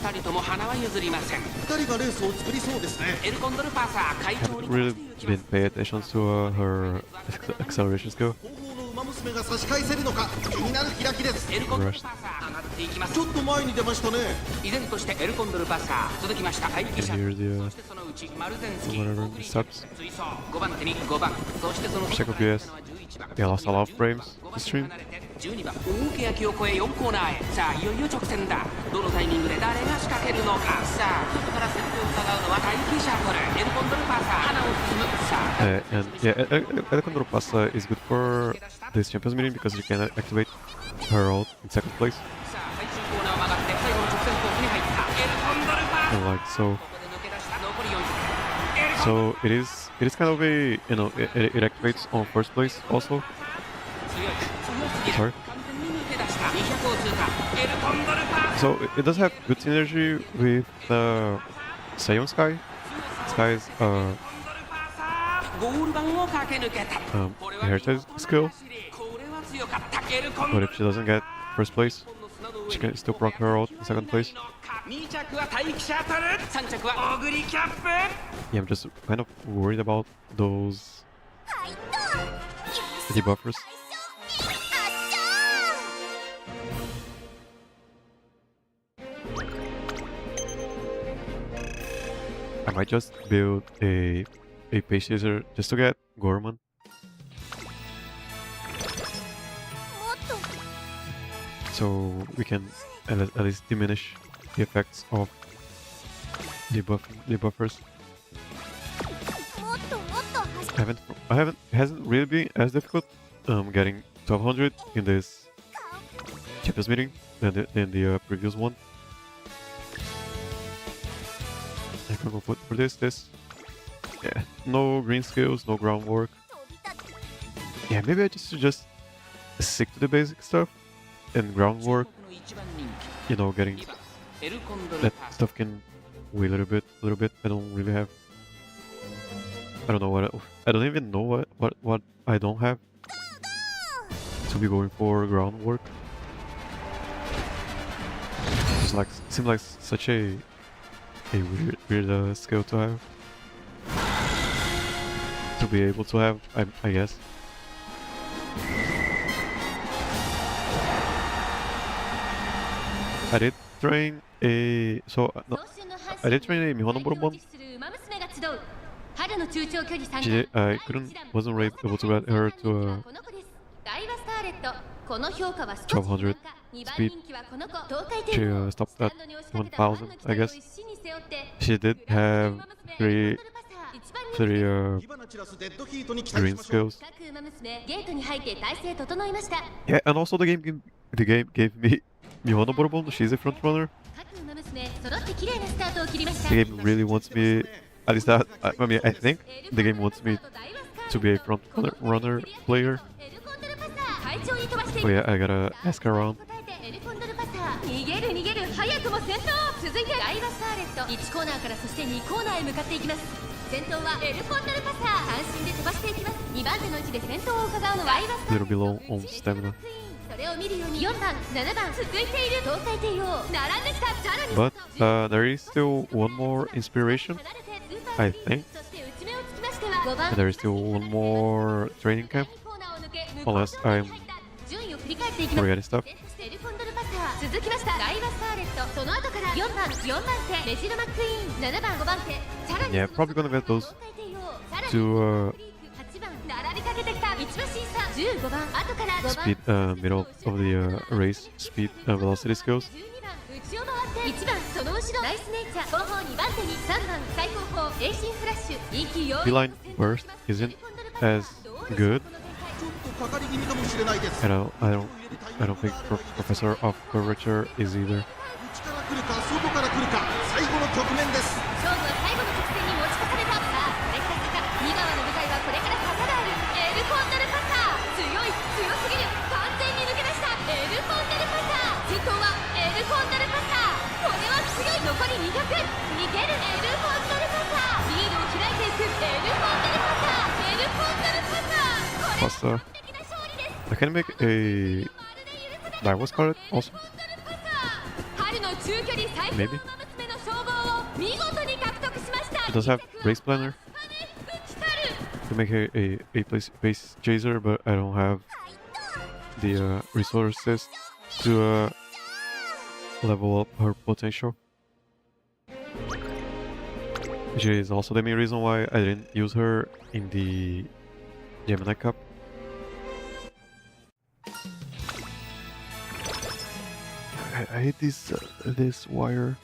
2人とも花は譲りません。2人がレースを作りそうですね。エルコンドルパサー会長に Really been paying attention to her acceleration skill. ウマ娘が差し返せるのか気になる開きです。エルコンドルパサー上がっていきます。ちょっと前に出ましたね。依然としてエルコンドルパサー続きました。相手車そしてそのうちマルゼンスキー追走5番手に5番そしてそのCheck PS. Yeah, lost a lot of frames this stream. 12番大けやきを越え4コーナーへ。さあいよいよ直線だ。どのタイミングで誰が仕掛けるのか。さあ外から先手を伺うのは待機シャトルエルコンドルパサー花を進む。さあ And yeah, Condor Pasa is good for this Champions meeting because you can activate her ult in second place. さあ最終コーナーを曲がって最後の直線コースに入ったエルコンドルパサー And like so, ここで抜け出した残り40 so it is kind of a it activates on first place also. 強い強すぎる Sorry. 完全に抜け出した200を通過エルコンドルパサー So it does have good synergy with the Sayon Sky. Sky's ゴール板を駆け抜けた heritage skill. これは強かったエルコン But ドル if she doesn't get first place, she can still proc her ult in second place. 2着は待機シャトル3着はオグリキャップ Yeah, I'm just kind of worried about those debuffers. I might just build a page chaser just to get Gorman. So we can at least diminish the effects of debuffers. It hasn't really been as difficult getting 1200 in this Champions meeting than the previous one. I can go for this. Yeah, no green skills, no groundwork. Yeah, maybe I should just stick to the basic stuff and groundwork. You know, getting that stuff can wait a little bit. I don't really have. I don't know what. I don't even know what I don't have to be going for groundwork. It's like seems like such a weird skill to have. To be able to have, I guess. I did train a I did train a Mihonoborobon. I wasn't really able to get her to 1200 speed. She stopped at 1000, I guess. She did have three green skills. Yeah, and also the game gave me Mihonoborobon. She's a front runner. The game really wants me, at least that, I mean, I think the game wants me to be a front runner player. Oh yeah, I gotta ask around. 逃げる早くも先頭続いてダイバスターレット1コーナーからそして2コーナーへ向かっていきます。先頭はエルコンドルパサー単身で飛ばしていきます。2番手の位置で先頭を伺うのはダイバスターレッ Little below on stamina. それを見るように4番7番続いている東海帝王並んできたさらに But there is still one more inspiration, I think. そして内目をつきましては5番 And there is still one more training camp, unless I'm 順位を振り返っていきます。 forgetting stuff. エルコンドルパサー続きましたダイバスターレットその後から4番手メジロマックイーン7番5番手さらに Yeah, probably gonna get those to 8番並びかけてきた一馬審査15番後から5番 speed middle of the race speed velocity skills. 12番内を回って1番その後ろナイスネイチャー後方2番手に3番最後方エイシンフラッシュ EQ 4 Beeline burst isn't as good. ちょっとかかり気味かもしれないです I don't think Professor of Curvature is either. 内から来るか外から来るか最後の局面です勝負は最後の直線に持ち越されたさあこれから坂2番の舞台はこれから坂があるエルコンドルパサー強すぎる完全に抜け出したエルコンドルパサー先頭はエルコンドルパサーこれは強い残り200逃げるエルコンドルパサーリードを開いていくエルコンドルパサーエルコンドルパサーこれは Pasta. 完璧な勝利です I can make a Daitaku card also. 春の中距離最強 Maybe. 馬娘の称号を見事に獲得しました It does have race planner to make a base chaser, but I don't have the resources to level up her potential. Which is also the main reason why I didn't use her in the Gemini Cup. I hate this wire.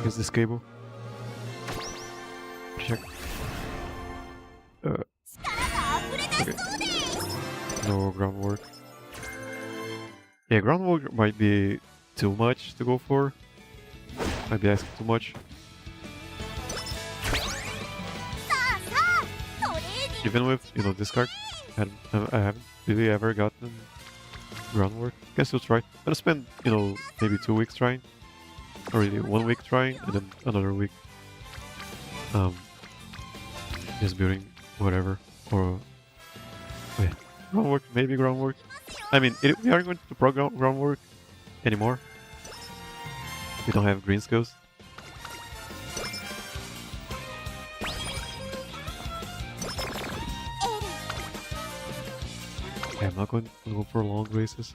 Is this cable? Check. Okay. No groundwork. Yeah, groundwork might be too much to go for. Might be asking too much. Even with, this card, I haven't really ever gotten groundwork. Guess we'll try. Gonna spend, maybe 2 weeks trying. Or really 1 week trying, and then another week just building whatever. Or wait, groundwork, maybe groundwork. I mean, we aren't going to pro groundwork anymore. We don't have green skills. Yeah, I'm not going to go for long races.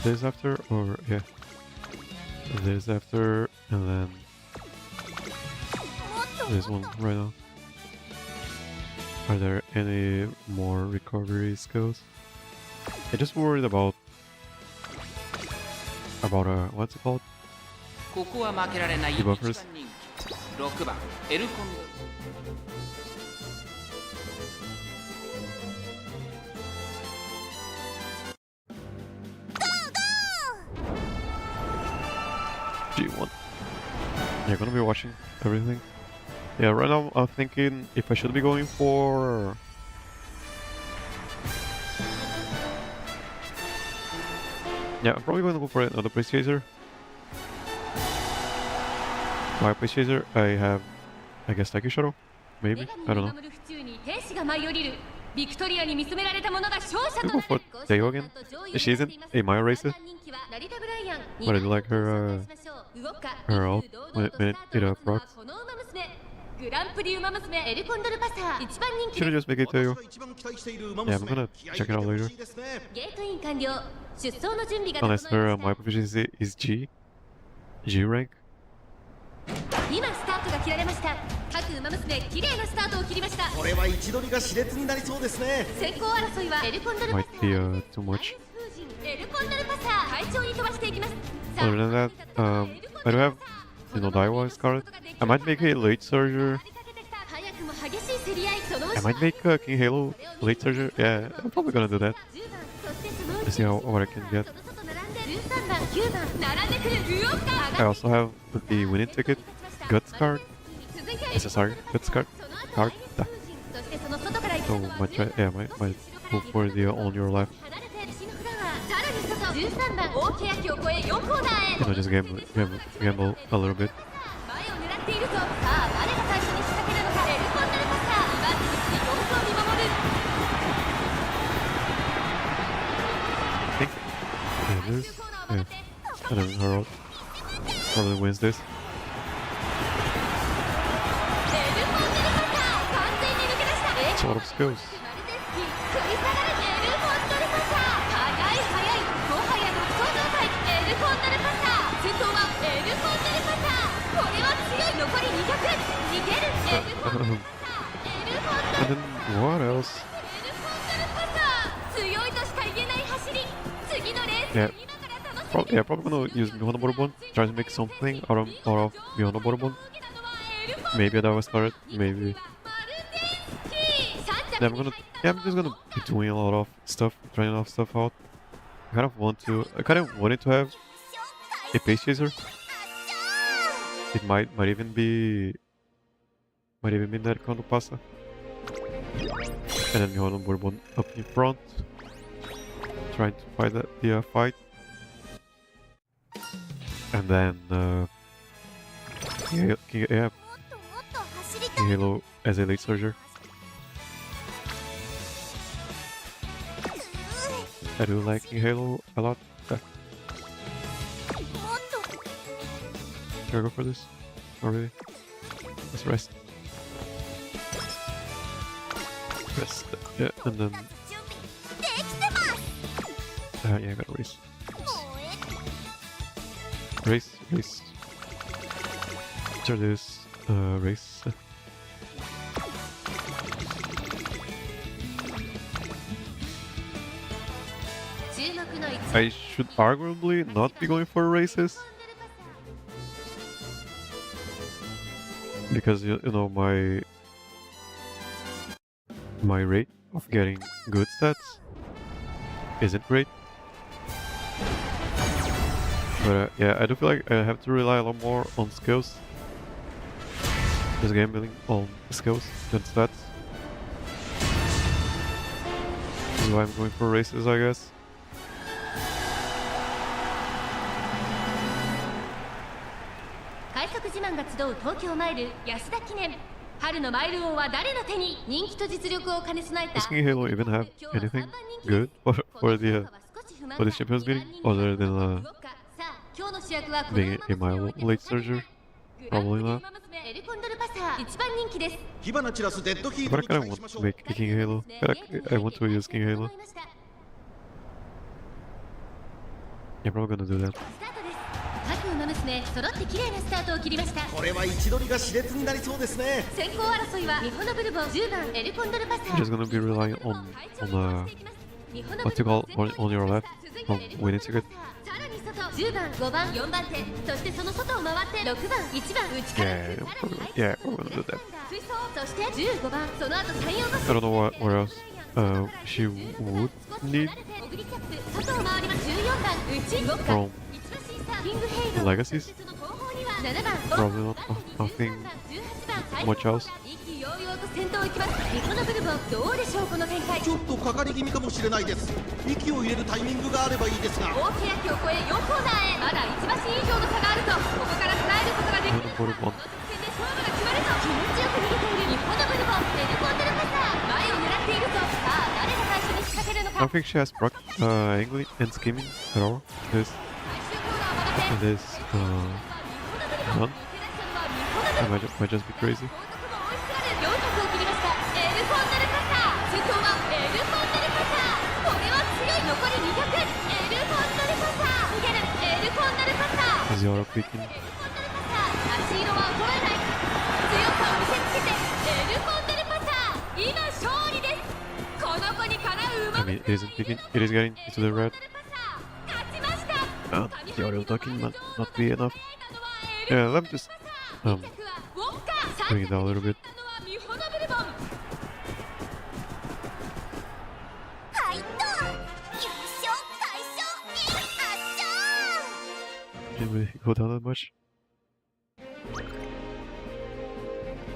This after, or yeah, this after, and then this one right now. Are there any more recovery skills? I just worried about what's it called? ここは負けられない The 一番 buffers. 人気6番エルコンド G1. Yeah, gonna be watching everything. Yeah, right now I'm thinking if I should be going for... Yeah, I'm probably going to go for another Place Chaser. My Place Chaser, I have, I guess, Taiki Shuttle? Maybe? I don't know. 天使が舞い降りるビクトリアに見つめられた者が勝者とな Go る for Teo again. She isn't a Maya racer, but I do like her ult when it procs. グランプリウマ娘エルコンドルパサー一番人気 Should I just make it Teo? 私が一番期待している馬 Yeah, 娘 I'm gonna 気合 check it が out 入れて later. ほしいですねゲートイン完了出走の準備が Unless 整い her ま my proficiency is G rank. 今スタートが切られました各ウマ娘綺麗なスタートを切りましたこれは位置取りが熾烈になりそうですね先行争いはエルコンドルパサ Might be ー too much. エルコンドルパサー快調に飛ばしていきます Other than that, I do have, Daiwa's card. I might make a late surger. 早くも激しい競り合いその後 I might make King Halo late surger. Yeah, I'm probably gonna do that. 10番そしてその Let's see what I can get. その外並んで13番9番並んでくるウオッカ I also have the winning ticket guts card. 続いて SSR guts card. その後 Card. そしてその外から行く So のは might try. Yeah, might go for the on your left. 離れてシノフラワーさらに外13番大欅を越え4コーナーへ Just gamble a little bit. 前を狙っているぞさあ誰が最初に仕掛けるのかエルコンドルパサー2番手に様子を見守る I think. Yeah, this. Yeah. And then her ult probably wins this. エル It's a lot of skills. 繰り下がるエルコンドルパサー速い速いもはや独走状態エルコンドルパサー先頭はエルコンドルパサーこれは強い残り200逃げるエルコンドルパサーエルコンドル And then what else? エルコンドルパサー強いとしか言えない走り次のレース Yeah. 今から楽しみ Yeah, probably gonna use Beyond the Borderbone. Try to make something out of Beyond the Borderbone. Maybe that was started. Maybe. Yeah, I'm just gonna be doing a lot of stuff, trying a lot of stuff out. I kind of wanted to have a pace chaser. It might even be that Condor Pasa. And then Beyond the Borderbone up in front, trying to fight the fight. And then King Halo as a late surger. I do like King Halo a lot. Yeah. Should I go for this? Not really. Let's rest. Rest. Yeah, and then yeah, I gotta race. Race. After this race. I should arguably not be going for races. Because you know my rate of getting good stats isn't great. But yeah, I do feel like I have to rely a lot more on skills. Just gambling on skills than stats. That's why I'm going for races, I guess. 快速自慢が集う東京マイル安田記念春のマイル王は誰の手に人気と実力を兼ね備えた Does King Halo even have anything good for the Champions meeting other than being a mile late surger? Probably not. エルコンドルパサー一番人気です 火花散らすデッドヒー But ト I に kind 期 of 待しま want しょ to う make a King Halo. I want to use King Halo. Yeah, probably gonna do that. スタートです各馬娘揃って綺麗なスタートを切りましたこれは位置取りが熾烈になりそうですね先行争いはミホノブルボン10番エルコンドルパサ I'm just gonna be relying on what you call on your left from winning ticket. さらに外10番5番4番手そしてその外を回って6番1番内から Yeah, we're gonna do that. 追走そして15番その後3、4番 I don't know what else she would need オグリキャップ外を回ります14番内動か from 一馬審査キングヘイ the ド legacies. その後方には7番 Probably nothing 18番 much else. 意気揚々と先頭を行きますミホノブルボンどうでしょうこの展開ちょっとかかり気味かもしれないです息を入れるタイミングがあればいいですが大欅を越え4コーナーへまだ1馬身以上の差があるとここから捉えることができる Bourbon. この直線で勝負が決まると気持ちよく逃げているミホノブルボンエルコンドルパサー前を狙っているとさあ誰が最初に仕掛けるの I か don't think she has proc angling and skimming at all. This 最終コーナーを戻って this none. I might just be crazy. 後続も追いすがる400を切りましたエルコンドルパサー先頭はエルコンドルパサーこれは強い残り200エルコンドルパサー逃げるエルコンドルパサー Zero picking. エルコンドルパサー足色は衰えない強さを見せつけてエルコンドルパサー今勝利ですこの子にかなう馬 I mean, it isn't picking. It is getting into the red. 勝ちました The audio talking might not be enough. Yeah, let me just bring it down a little bit. はいと優勝快勝圧勝 Didn't really go down that much.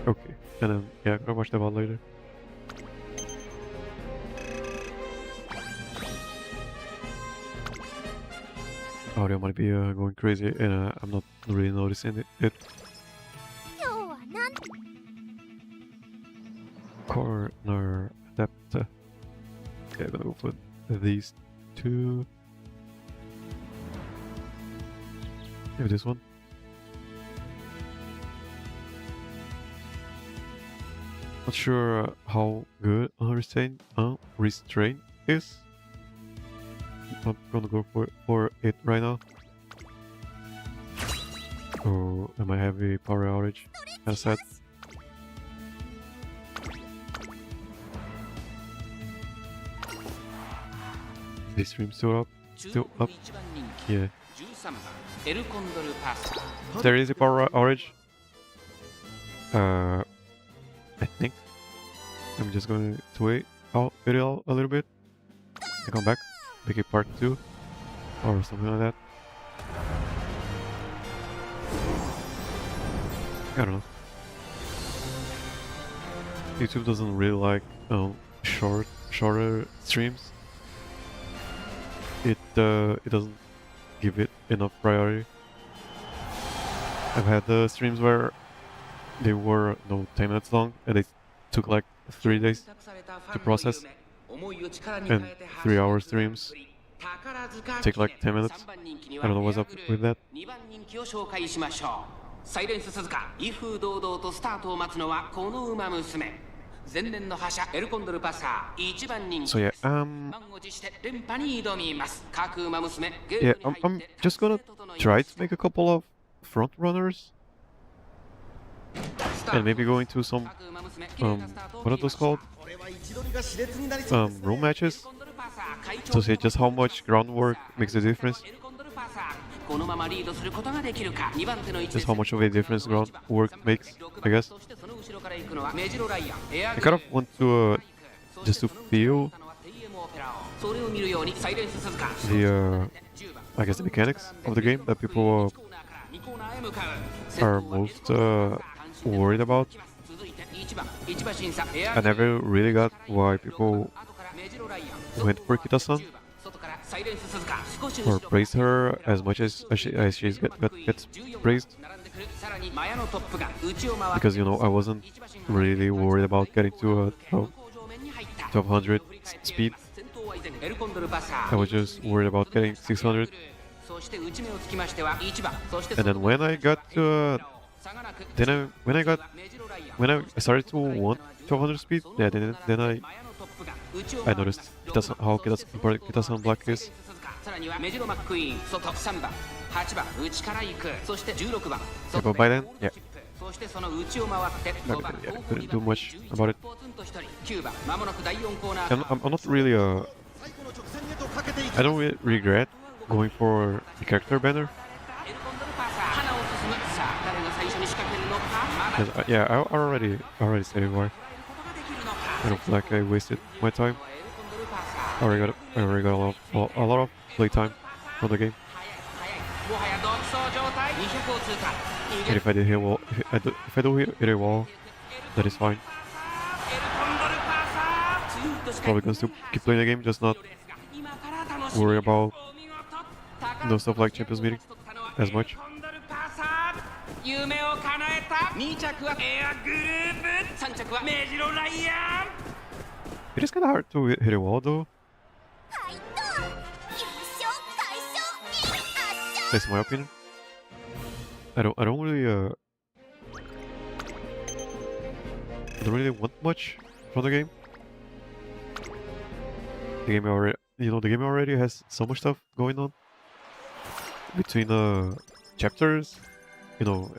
Okay, and then yeah, I'm gonna watch the VOD later. Audio might be going crazy, and I'm not really noticing it. 今日はなん Corner adapter. Yeah, I'm gonna go for these two. Maybe this one. 今 Not sure how good restraint is. I'm gonna go for it right now. Or am I heavy power outage? Kinda sad. This stream still up? Still up? Yeah. There is a power outage. I think. I'm just going to wait out it out a little bit. I come back, make it part 2 or something like that. I don't know. YouTube doesn't really like shorter streams. It doesn't give it enough priority. I've had streams where they were 10 minutes long and they took like 3 days to process, and 3 hour streams take like 10 minutes. I don't know what's up with that. サイレンス鈴鹿、威風堂々とスタートを待つのはこの馬娘。前年の覇者エルコンドルパサー1番人気。So yeah, 満を持して連覇に挑みます。各馬娘。yeah, I'm just gonna try to make a couple of front runners, and maybe go into some what are those called? Room matches to see just how much groundwork makes a difference. Just how much of a difference groundwork makes, I guess. I kind of want to just to feel the I guess the mechanics of the game that people are most worried about. I never really got why people went for Kitasan or praised her as much as she gets praised, because I wasn't really worried about getting to a 1200 speed. I was just worried about getting 600. And then when I got to when I started to want 1200 speed, yeah, then I noticed how important Kitasan Black is. Yeah, but by then, yeah, couldn't do much about it. I'm not really I don't really regret going for the character banner. Yeah, I already said why. I don't feel like I wasted my time. I already got a lot of playtime on the game. And if I did hit a wall, if I do hit a wall, that is fine. Probably gonna still keep playing the game, just not worry about stuff like Champions Meeting as much. It is kind of hard to hit a wall though. That's my opinion. I don't really want much from the game. The game already has so much stuff going on between chapters.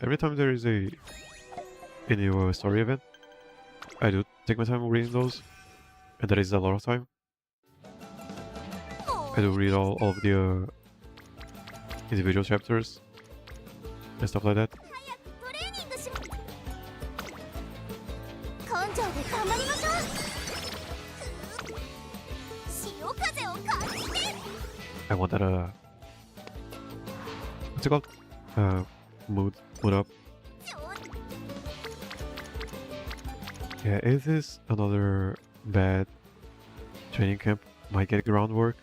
Every time there is a new story event, I do take my time reading those, and that is a lot of time. I do read all of the individual chapters and stuff like that. I want that what's it called? Mood up. Yeah, is this another bad training camp? Might get groundwork.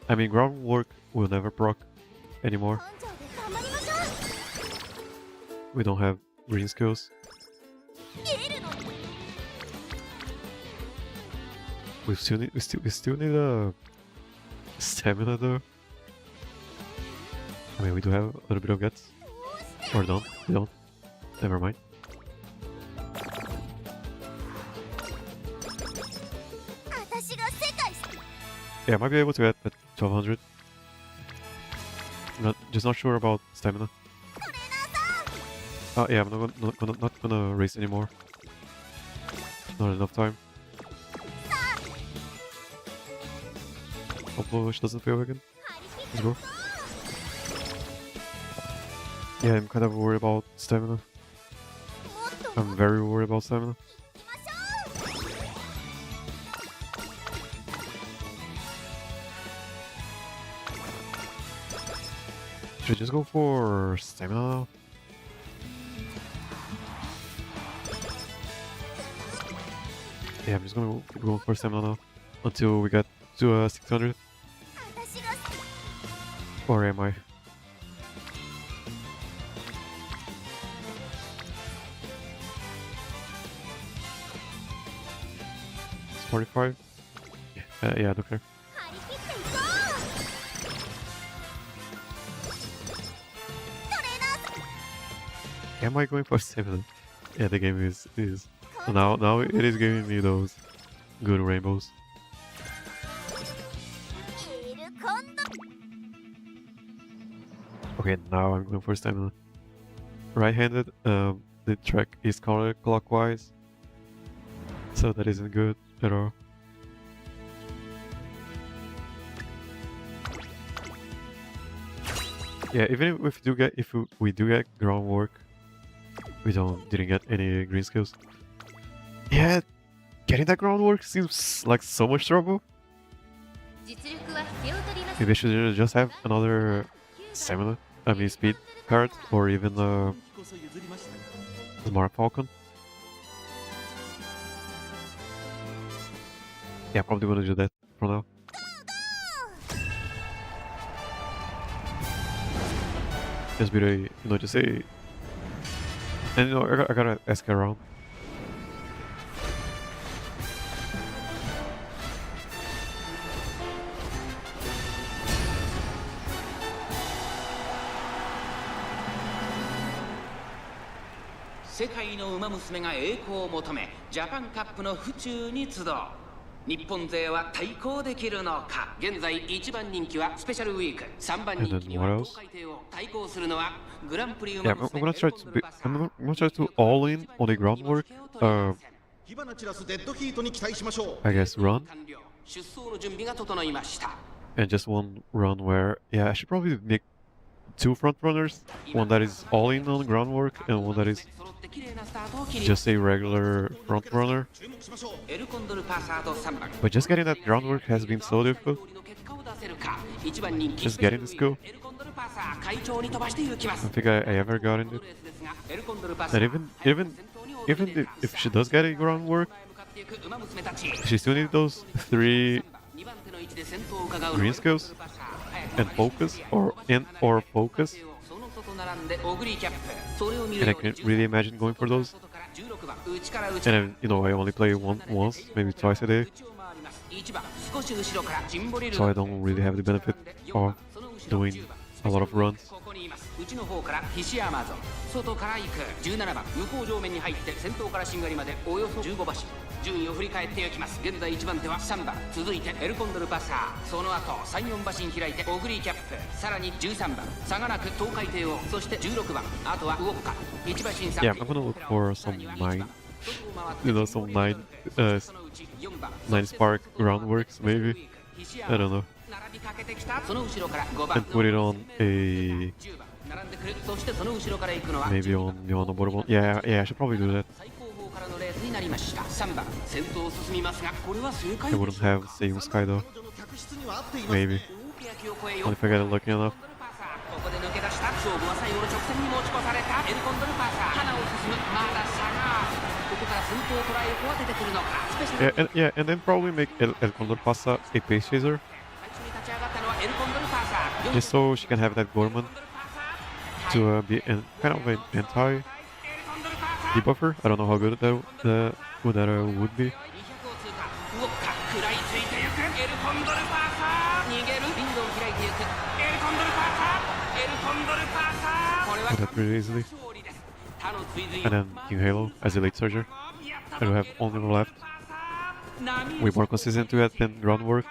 I mean, groundwork will never proc anymore. We don't have green skills. We still need a stamina though. I mean, we do have a little bit of guts. Or don't. We don't. Never mind. Yeah, I might be able to get at 1200. Just not sure about stamina. Oh yeah, I'm not gonna race anymore. Not enough time. Hopefully she doesn't fail again. Let's go. Yeah, I'm kind of worried about stamina. I'm very worried about stamina. Should I just go for stamina now? Yeah, I'm just gonna keep going for stamina now until we get to 600. Or am I? It's 45? Yeah, I don't care. Am I going for 7? Yeah, the game is now it is giving me those good rainbows. Okay, now I'm going for stamina. Right-handed, the track is counterclockwise, so that isn't good at all. Yeah, even if we do get groundwork, we didn't get any green skills. Yeah, getting that groundwork seems like so much trouble. Maybe I should just have another stamina, speed card, or even the Smart Falcon. Yeah, probably gonna do that for now. Just be the, just say, and I gotta ask around.世界の馬娘が栄光を求めジャパンカップの府中に集う。日本勢は対抗できるのか。現在1番人気はスペシャルウィーク、3番人気には東海帝王。対抗するのはグランプリ馬娘。I'm gonna try to all in on the groundwork. I guess run. 出走の準備が整いました。 And just one run where, yeah, I should probably make 2 front runners. One that is all in on groundwork and one that is just a regular front runner. But just getting that groundwork has been so difficult. Just getting the skill. I don't think I ever got into it. And even if she does get a groundwork, she still needs those 3 green skills and focus or focus. And I can't really imagine going for those. And then, I only play once, maybe twice a day. So I don't really have the benefit of doing a lot of runs. 内の方から菱山ぞ外から行く17番向こう上面に入って先頭からしんがりまでおよそ15馬身順位を振り返っていきます。現在1番手は3番続いてエルコンドルパサーその後 3,4 馬身開いてオグリーキャップさらに13番差がなく東海帝王そして16番あとはウォッカ1馬身差 Yeah, I'm gonna look for some 9 some 9 spark groundworks maybe. I don't know. And put it on a maybe on Yonoborobon. Yeah, I should probably do that. I wouldn't have same sky though. Maybe. Only if I get lucky enough. And then probably make El Condor Pasa a pace chaser. Just so she can have that Gorman to be kind of an anti-debuffer. I don't know how good that would be. Got that pretty easily. And then King Halo as a late surger. I do have only one left. Way more consistent to that than groundwork.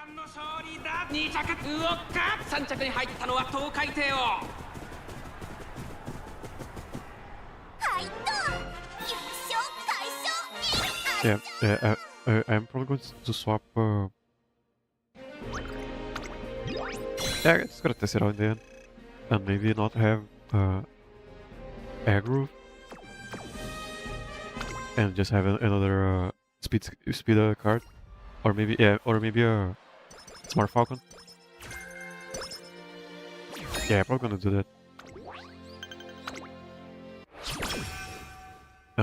2着うおっか3着に入ったのは東海帝王 Yeah, I'm probably going to swap. Yeah, I just gotta test it out in the end, and maybe not have aggro, and just have another speed card, or maybe a smart falcon. Yeah, I'm probably gonna do that.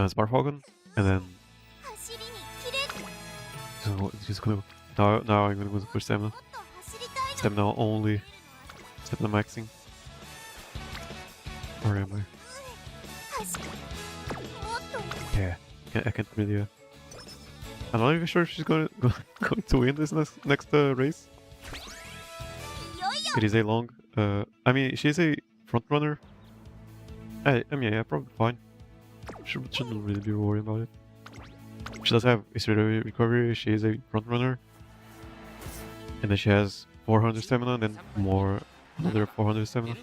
Smart falcon, and then. So it's just gonna now I'm gonna go for stamina. Stamina only. Stamina maxing. Where am I? Yeah, I can't really. I'm not even sure if she's going to win this next race. It is a long. I mean, she's a front runner. I mean, yeah, probably fine. Shouldn't really be worried about it. She does have a straight away recovery, she is a front runner. And then she has 400 stamina and then another 400 stamina.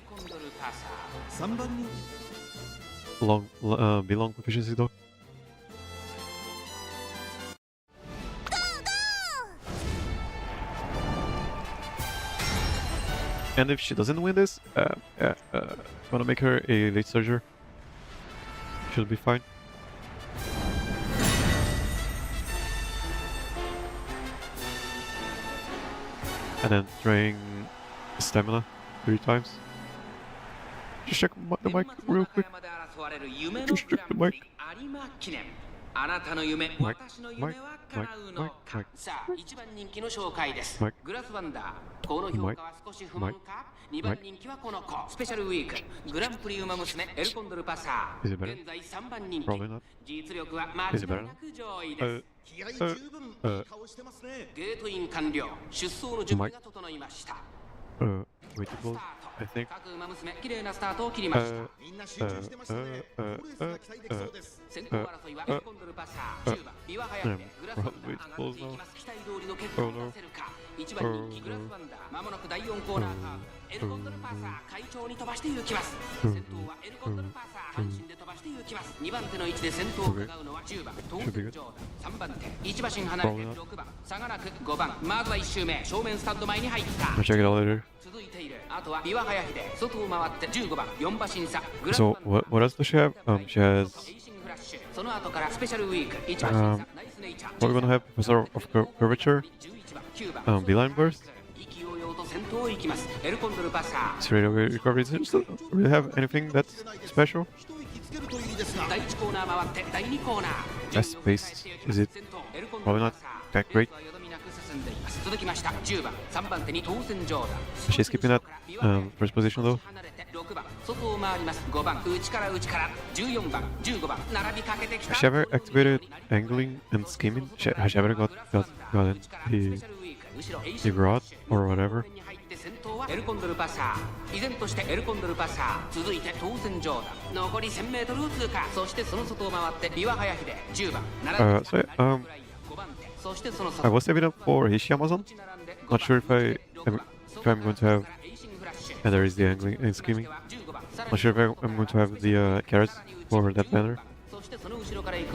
Be long proficiency though. And if she doesn't win this, gonna make her a late surger. She'll be fine. And then drain stamina 3 times. Just check the mic real quick. Just check the mic. あなたの夢、私の夢は叶うのか。さあ、1番人気の紹介です。グラスワンダー、この評価は少し不満か。2番人気はこの子。スペシャルウィーク、グランプリウマ娘、エルコンドルパサー。現在3番人気。実力は間違いなく上位です。気合十分いい顔してますね。ゲートイン完了。出走の準備が整いました。Wait to close, I think. 各馬娘、綺麗なスタートを切りました。みんな集中してましたね。好レースが期待できそうです。先行争いはエルコンドルパサー、10番、岩早でグラスワンダー上がっていきます。期待通りの結果を出せるか。1番人気グラスワンダー、まもなく第4コーナーカーブ。エルコンドルパサー、快調に飛ばして行きます。先頭はエルコンドルパサー、阪神で飛ばして行きます。2番手の位置で先頭を伺うのは10番、東京ジョーダン。3番手、1馬身離れて6番、差がなく5番。まずは1周目、正面スタンド前に入った。I'll check it out later. 続いている。あとは岩早秀、外を回って15番、4馬身差。So what else does she have? She has. その後からスペシャルウィーク、1馬身差。ナイスネイチャー。We're gonna have Professor of Curvature. Beeline Burst. Straight away recovery. Does it really have anything that's special? Fast paced. Is it? Probably not that great. She's keeping that first position though. Has she ever activated angling and scheming? Has she ever gotten the rod or whatever? エルコンドルパサー依然としてエルコンドルパサー続いて当選上段残り 1000m を通過そしてその外を回って岩早秀10番So I was saving up for Hishi Amazon. Not sure if I'm going to have. And there is the angling and scheming. Not sure if I'm going to have the carats for that banner.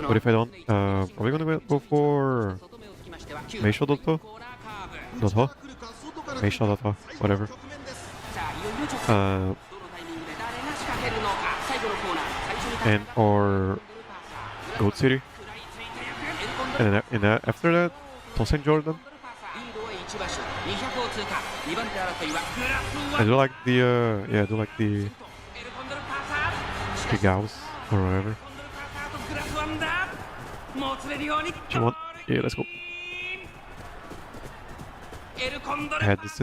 But if I don't, probably gonna go for Meisho Dotto. Dotto? Meisho Dotto, whatever. And or Goat City. And then after that, Tosen Jordan. I do like the Gauss or whatever. You want? Yeah, let's go. I had this.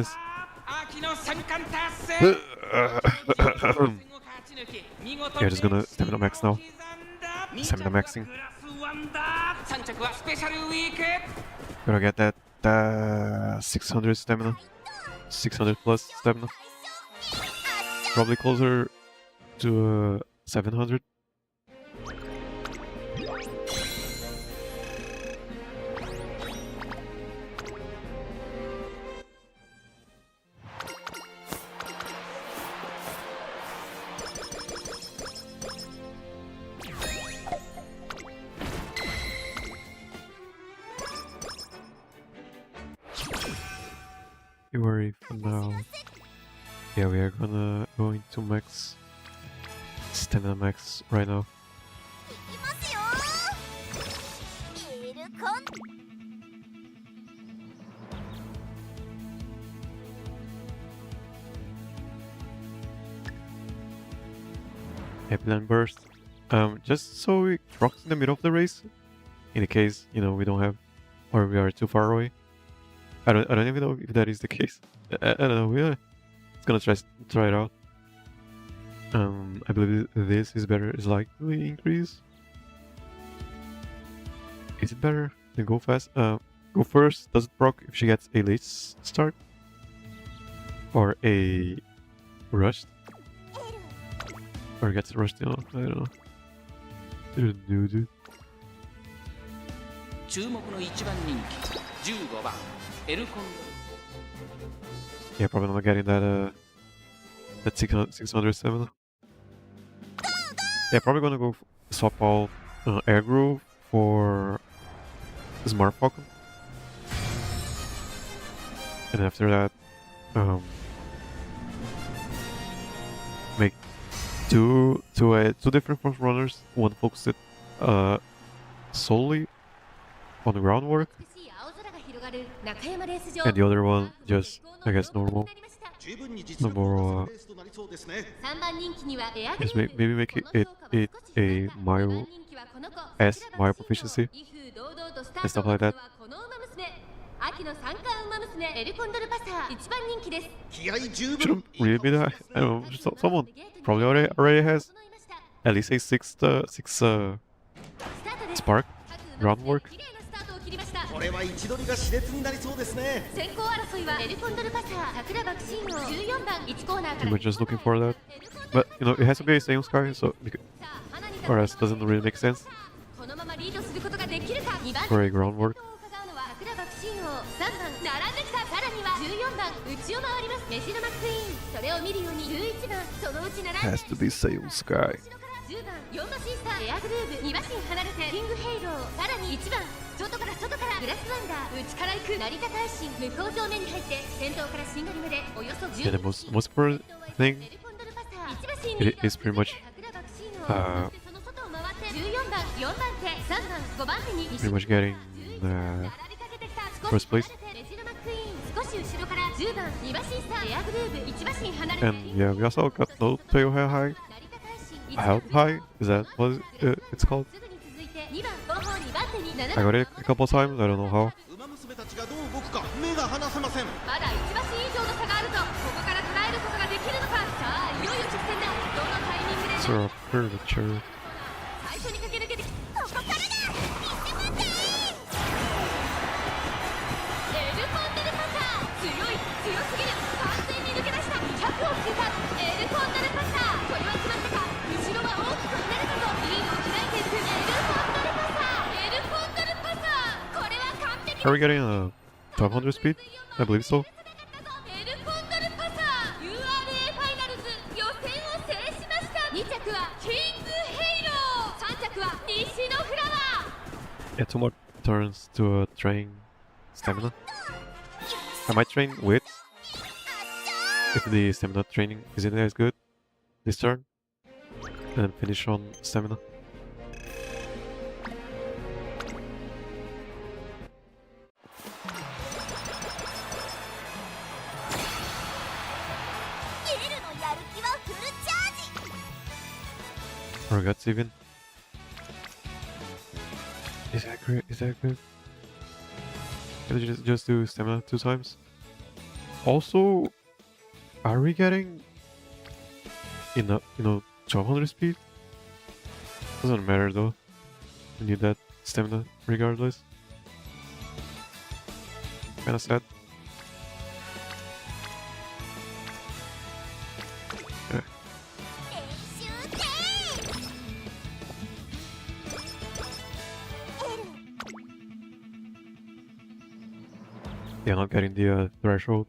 Yeah, just gonna stamina max now. Stamina maxing. Gotta get that 600 stamina. 600 plus stamina. Probably closer to 700. URA Finale. Yeah, we are gonna go into max stamina max right now. いきますよエルコン Headland Burst. Just so we rock in the middle of the race, in the case we don't have, or we are too far away. I don't even know if that is the case. I don't know. We're gonna try it out. I believe this is better. Is likely increase. Is it better than go fast? Go first. Does it proc if she gets a late start or a rushed? Or gets rushed, I don't know. Dude. 注目の一番人気15番エルコン Yeah, probably not getting that 607. Yeah, probably gonna go swap out Air Groove for Smart Falcon. And after that, make two different front runners. One focused solely on the groundwork, and the other one just, I guess, normal. No more. Just maybe make it a mile proficiency and stuff like that. 秋の三冠ウマ娘エルコンドルパサー一番人気です。気合十 Shouldn't 分 really be that. I don't know. Someone probably already has at least a six spark groundwork. これは位置取りが熾烈になりそうですね。先行争いはエルコンドルパサー桜爆心王14番1コーナーか We ら were just looking for that, but it has to be a Sail Sky, so or else it doesn't really make sense このままリードすることができるか2番 for a groundwork. 桜爆心王3番並んできたさらには14番内を回りますメジロマックイーンそれを見るように11番そのうち並んで Has to be Sail Sky. 10番4馬身差エアグルーブ2馬身離れてキングヘイローさらに1番外からグラスワンダー内から行く成田大臣向こう上面に入って先頭からしんがりまでおよそ Yeah, the 10 most important thing it is pretty much uh, pretty much getting first place. And yeah, we also got no tail high. Health high? Is that what it's called? I got it a couple times, I don't know how. ウマ娘たちがどう動くか目が離せません。まだ1馬身以上の差があるぞここから捉えることができるのかさあいよいよ直線だどのタイミングで Sort of curvature. 最初に駆け抜けてきここからだ見せませエルコンドルパサー強すぎる完全に抜け出した100をつけたエルコンドルパサーこれは決まったか後ろは大きく離れたぞリードを開いていくエルコンドルパサーこれは完璧 Are we getting a 1200 speed? I believe so. エルコンドルパサー URA ファイナルズ予選を制しました2着はキングヘイロー3着は西のフラワー Yeah, 2 more turns to train stamina. I might train with if the stamina training isn't as good this turn, and then finish on stamina. Or guts even. Is that great? Is that good? Can I just do stamina 2 times? Also, are we getting enough, 1200 speed? Doesn't matter though. We need that stamina regardless. Kinda sad. Yeah. Yeah, not getting the threshold.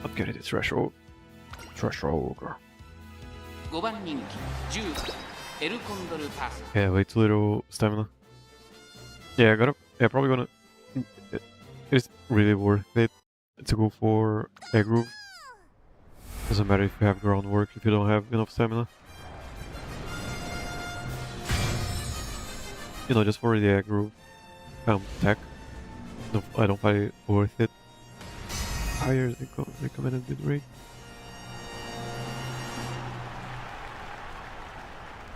Not getting the threshold. Threshold. 5番人気10エルコンドルパサ Yeah, way too little stamina. Yeah, probably gonna. It's really worth it to go for a groove. Doesn't matter if you have groundwork if you don't have enough stamina. You know, just for the egg groove tech. No, I don't find it worth it. Higher recommended bid rate.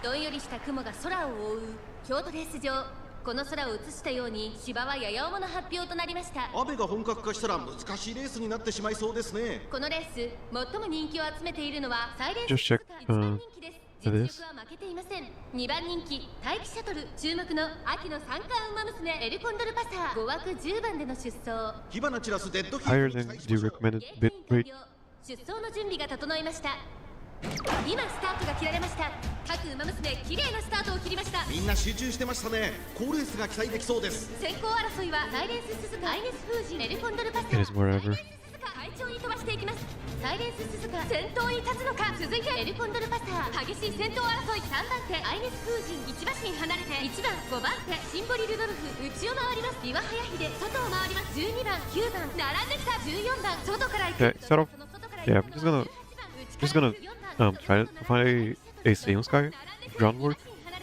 どんよりした雲が空を覆う京都レース場。この空を映したように芝はやや重の発表となりました。雨が本格化したら難しいレースになってしまいそうですね。このレース最も人気を集めているのはサイレンス Just ス check カ1番人気です。実 it 力 is. は負けていません。2番人気大気シャトル、注目の秋の三冠ウマ娘エルコンドルパサー、5枠10番での出走。火花散らすデッドヒー Higher トに than 期待し the ましょう。 recommended ゲー bid トイン rate. 完了。出走の準備が整いました。今スタートが切られました。各ウマ娘綺麗なスタートを切りました。みんな集中してましたね。好レースが期待できそうです。先行争いはサイレンススズカ、アイネス封じ、エルコンドルパサ It ー、 is wherever. 快調に飛ばしていきます。サイレンススズカ先頭に立つのか。続いてエルコンドルパサー、激しい先頭争い。3番手アイネス封じ、1馬身離れて1番5番手シンボリルドルフ、内を回ります。岩早秀、外を回ります。12番9番並んできた。14番外から行く。 Yeah, start off. その外から Yeah, 行く I'm just gonna try to find a Seiyun Sky groundwork.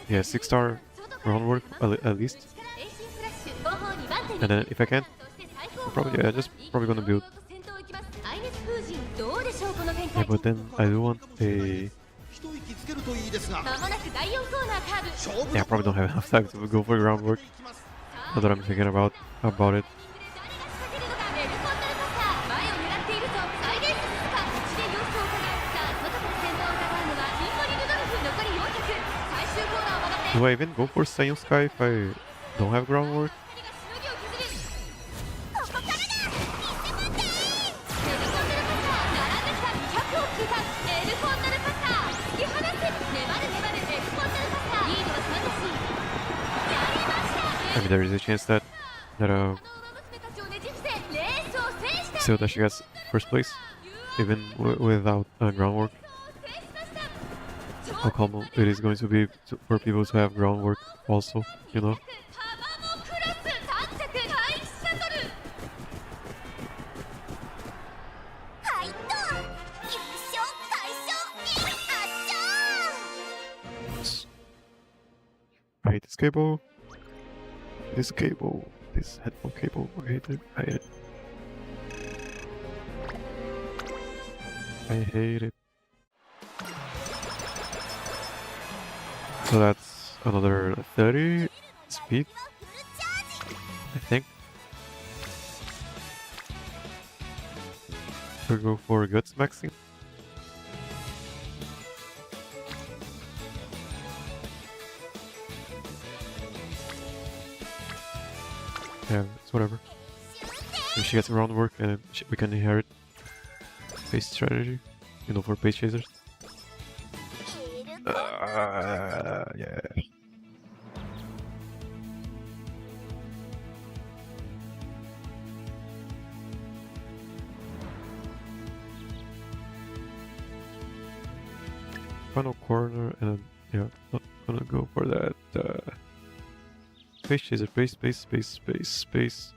Yeah, 6-star groundwork at least. And then if I can, probably gonna build. Yeah, but then I do want a. 一息つけるといいですが。 まもなく第4コーナーカーブ。 勝負 Yeah, I probably don't have enough time to go for groundwork. Now that I'm thinking about it. 誰が仕掛けるのか。エルコンドルパサー、前を狙っているぞ。サイレンススズカ、内で様子を伺う。さあ、外から先頭を伺うのはシンボリルドルフ。残り400。最終コーナーを曲がって Do I even go for Seiyun Sky if I don't have groundwork? 二人がしのぎを削る。ここからだ。エルコンドルパサー、並んできた。100を切った。エルコンドルパサー、突き放す。粘る粘る。エルコンドルパサー、リードは3馬身。やりました。 I mean, there is a chance that あのウマ娘たちをねじ伏せ、レースを制した。 so that she gets first place, even without groundwork. How common it is going to be for people to have groundwork also, you know? タマモクラス3着大気シャトル。はいと。優勝快勝圧勝。 I hate this cable. This cable. This headphone cable. I hate it. I hate it. I hate it. So that's another 30 speed, フルチャージ。 I think. We go for guts maxing. Yeah, it's whatever. If she gets groundwork, and we can inherit pace strategy, you know, for pace chasers. エルコン Yeah. Final corner, and yeah, not gonna go for that. Space chaser, space.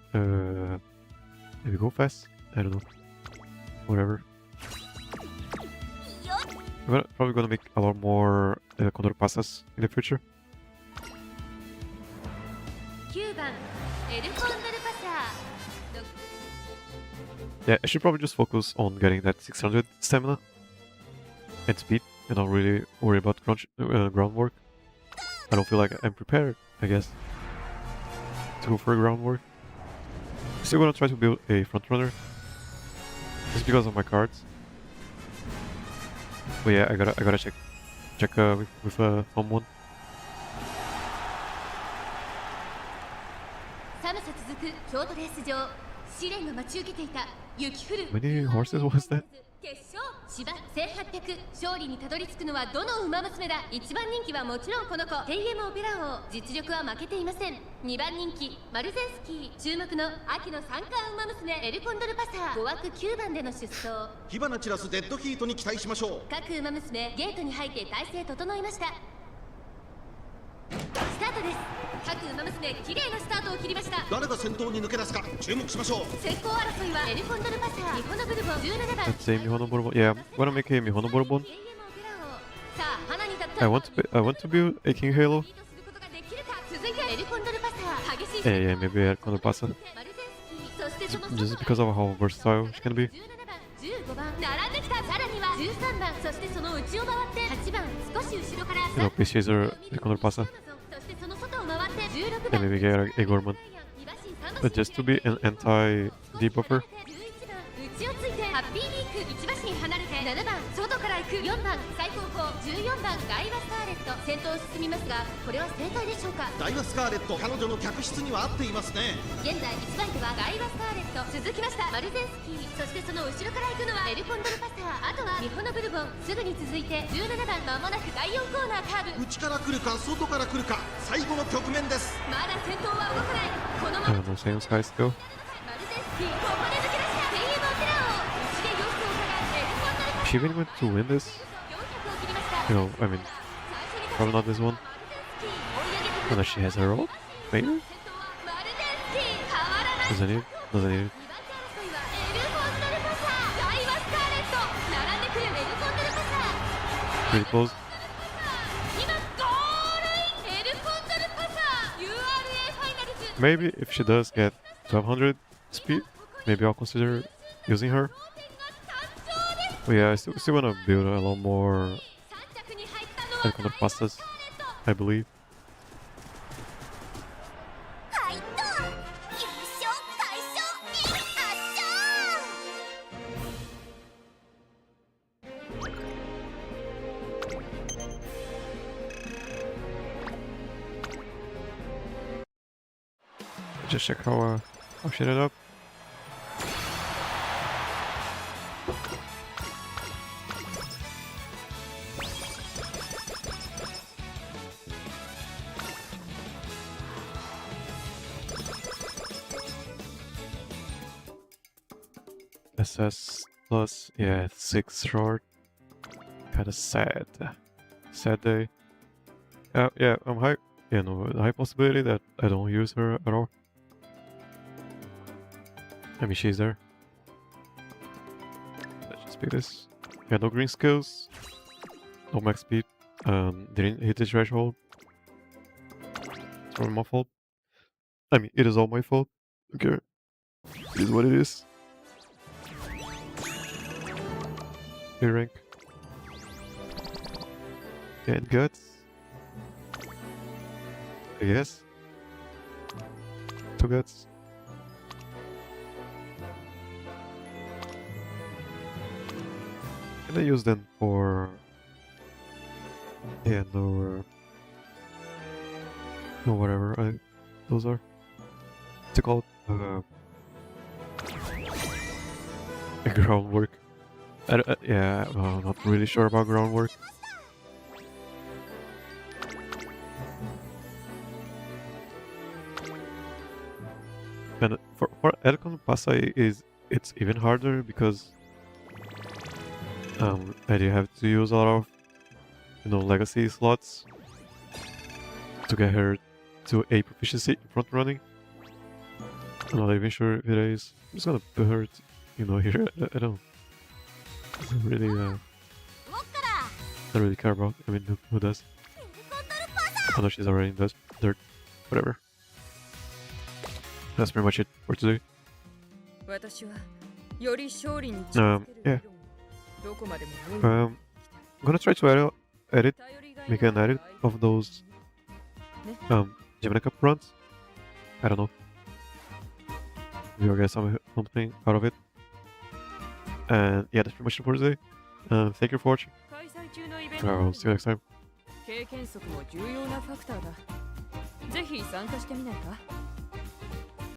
Maybe go fast? I don't know. Whatever. よっ。 Probably gonna make a lot more Condor Pasas in the future. 9番エルコンドルパサー。 Yeah, I should probably just focus on getting that 600 stamina and speed, and not really worry about groundwork. I don't feel like I'm prepared, I guess, to go for groundwork. Still gonna try to build a front runner, just because of my cards. But yeah, I gotta check with someone. 寒さ続く京都レース場。試練が待ち受けていた雪降る Many horses was that? 決勝芝1800。勝利にたどり着くのはどの馬娘だ。1番人気はもちろんこの子 TM オペラ王。実力は負けていません。2番人気マルゼンスキー、注目の秋の三冠馬娘エルコンドルパサー、5枠9番での出走。火花散らすデッドヒートに期待しましょう。各馬娘ゲートに入って体勢整いました。タートです。各馬娘綺麗なスタートを切りました。誰が先頭に抜け出すか注目しましょう。先行争いはエルコンドルパサー、ミホノブルボン17番。 Let's say Mihono Bourbon. Yeah, I'm gonna make a Mihono Bourbon. さあ花に立った I want to build a King Halo. リードすることができるか。続いてエルコンドルパサー、激しい Yeah, maybe a Condor Pasa. マルゼンスキー、そしてその Just because of how versatile she can be. 17番15番並んできた。さらには13番、そしてその内を回って8番、少し後ろから You know, please chase her a Condor Pasa. そしてその外を回って16 And 番 maybe get a Gorman. Just to be an anti-debuffer. 11番内をついてハッピーリーク1馬身離れて7番外から行く4番最高峰14番ガイワスカーレット先頭を進みますが、これは正解でしょうか。ダイワスカーレット、彼女の客室には合っていますね。現在1番手はガイワスカーレット、続きましたマルゼンスキー、そしてその後ろから行くのはエルコンドルパサー、あとはミホノブルボン、すぐに続いて17番まもなく第4コーナーカーブ。内から来るか外から来るか、最後の局面です。まだ先頭は動かない。このま I ま don't know, same sky still. マルゼンスキーここで抜け出した。天エモテラを内で様子を伺うエルコンドルパサー She even went to win this. 400を切りました。 You know, I mean, probably not this one. Unless she has her ult. Maybe? Doesn't need it. Doesn't need it. Pretty close. Maybe if she does get 1200 speed, maybe I'll consider using her. But yeah, I still want to build a lot more Condor Pastas, I believe. はいっと優勝快勝圧勝。 Just check how she ended up. SS plus, yeah, 6 short. Kinda sad. Sad day. Yeah, I'm high. Yeah, no, high possibility that I don't use her at all. I mean, she's there. Let's just pick this. Yeah, no green skills. No max speed. Didn't hit the threshold. It's all my fault. I mean, it is all my fault. Okay. It is what it is. A rank. And guts. I guess. 2 guts. Can I use them for... Yeah, no... no, whatever. Those are... What's it called? Groundwork. Yeah, well, I'm not really sure about groundwork. And for Daitaku Pasa it's even harder because I do have to use a lot of legacy slots to get her to a proficiency in front running. I'm not even sure if it is. I'm just gonna put her here. I don't really don't really care about. I mean, who does? I know she's already in the dirt. Whatever. That's pretty much it for today. Yeah. I'm gonna try to make an edit of those Gemini Cup runs. I don't know. Maybe I'll get something out of it. And yeah, that's pretty much it for today. Thank you for watching. I'll see you next time. 経験則も重要なファクターだ。ぜひ参加してみないか？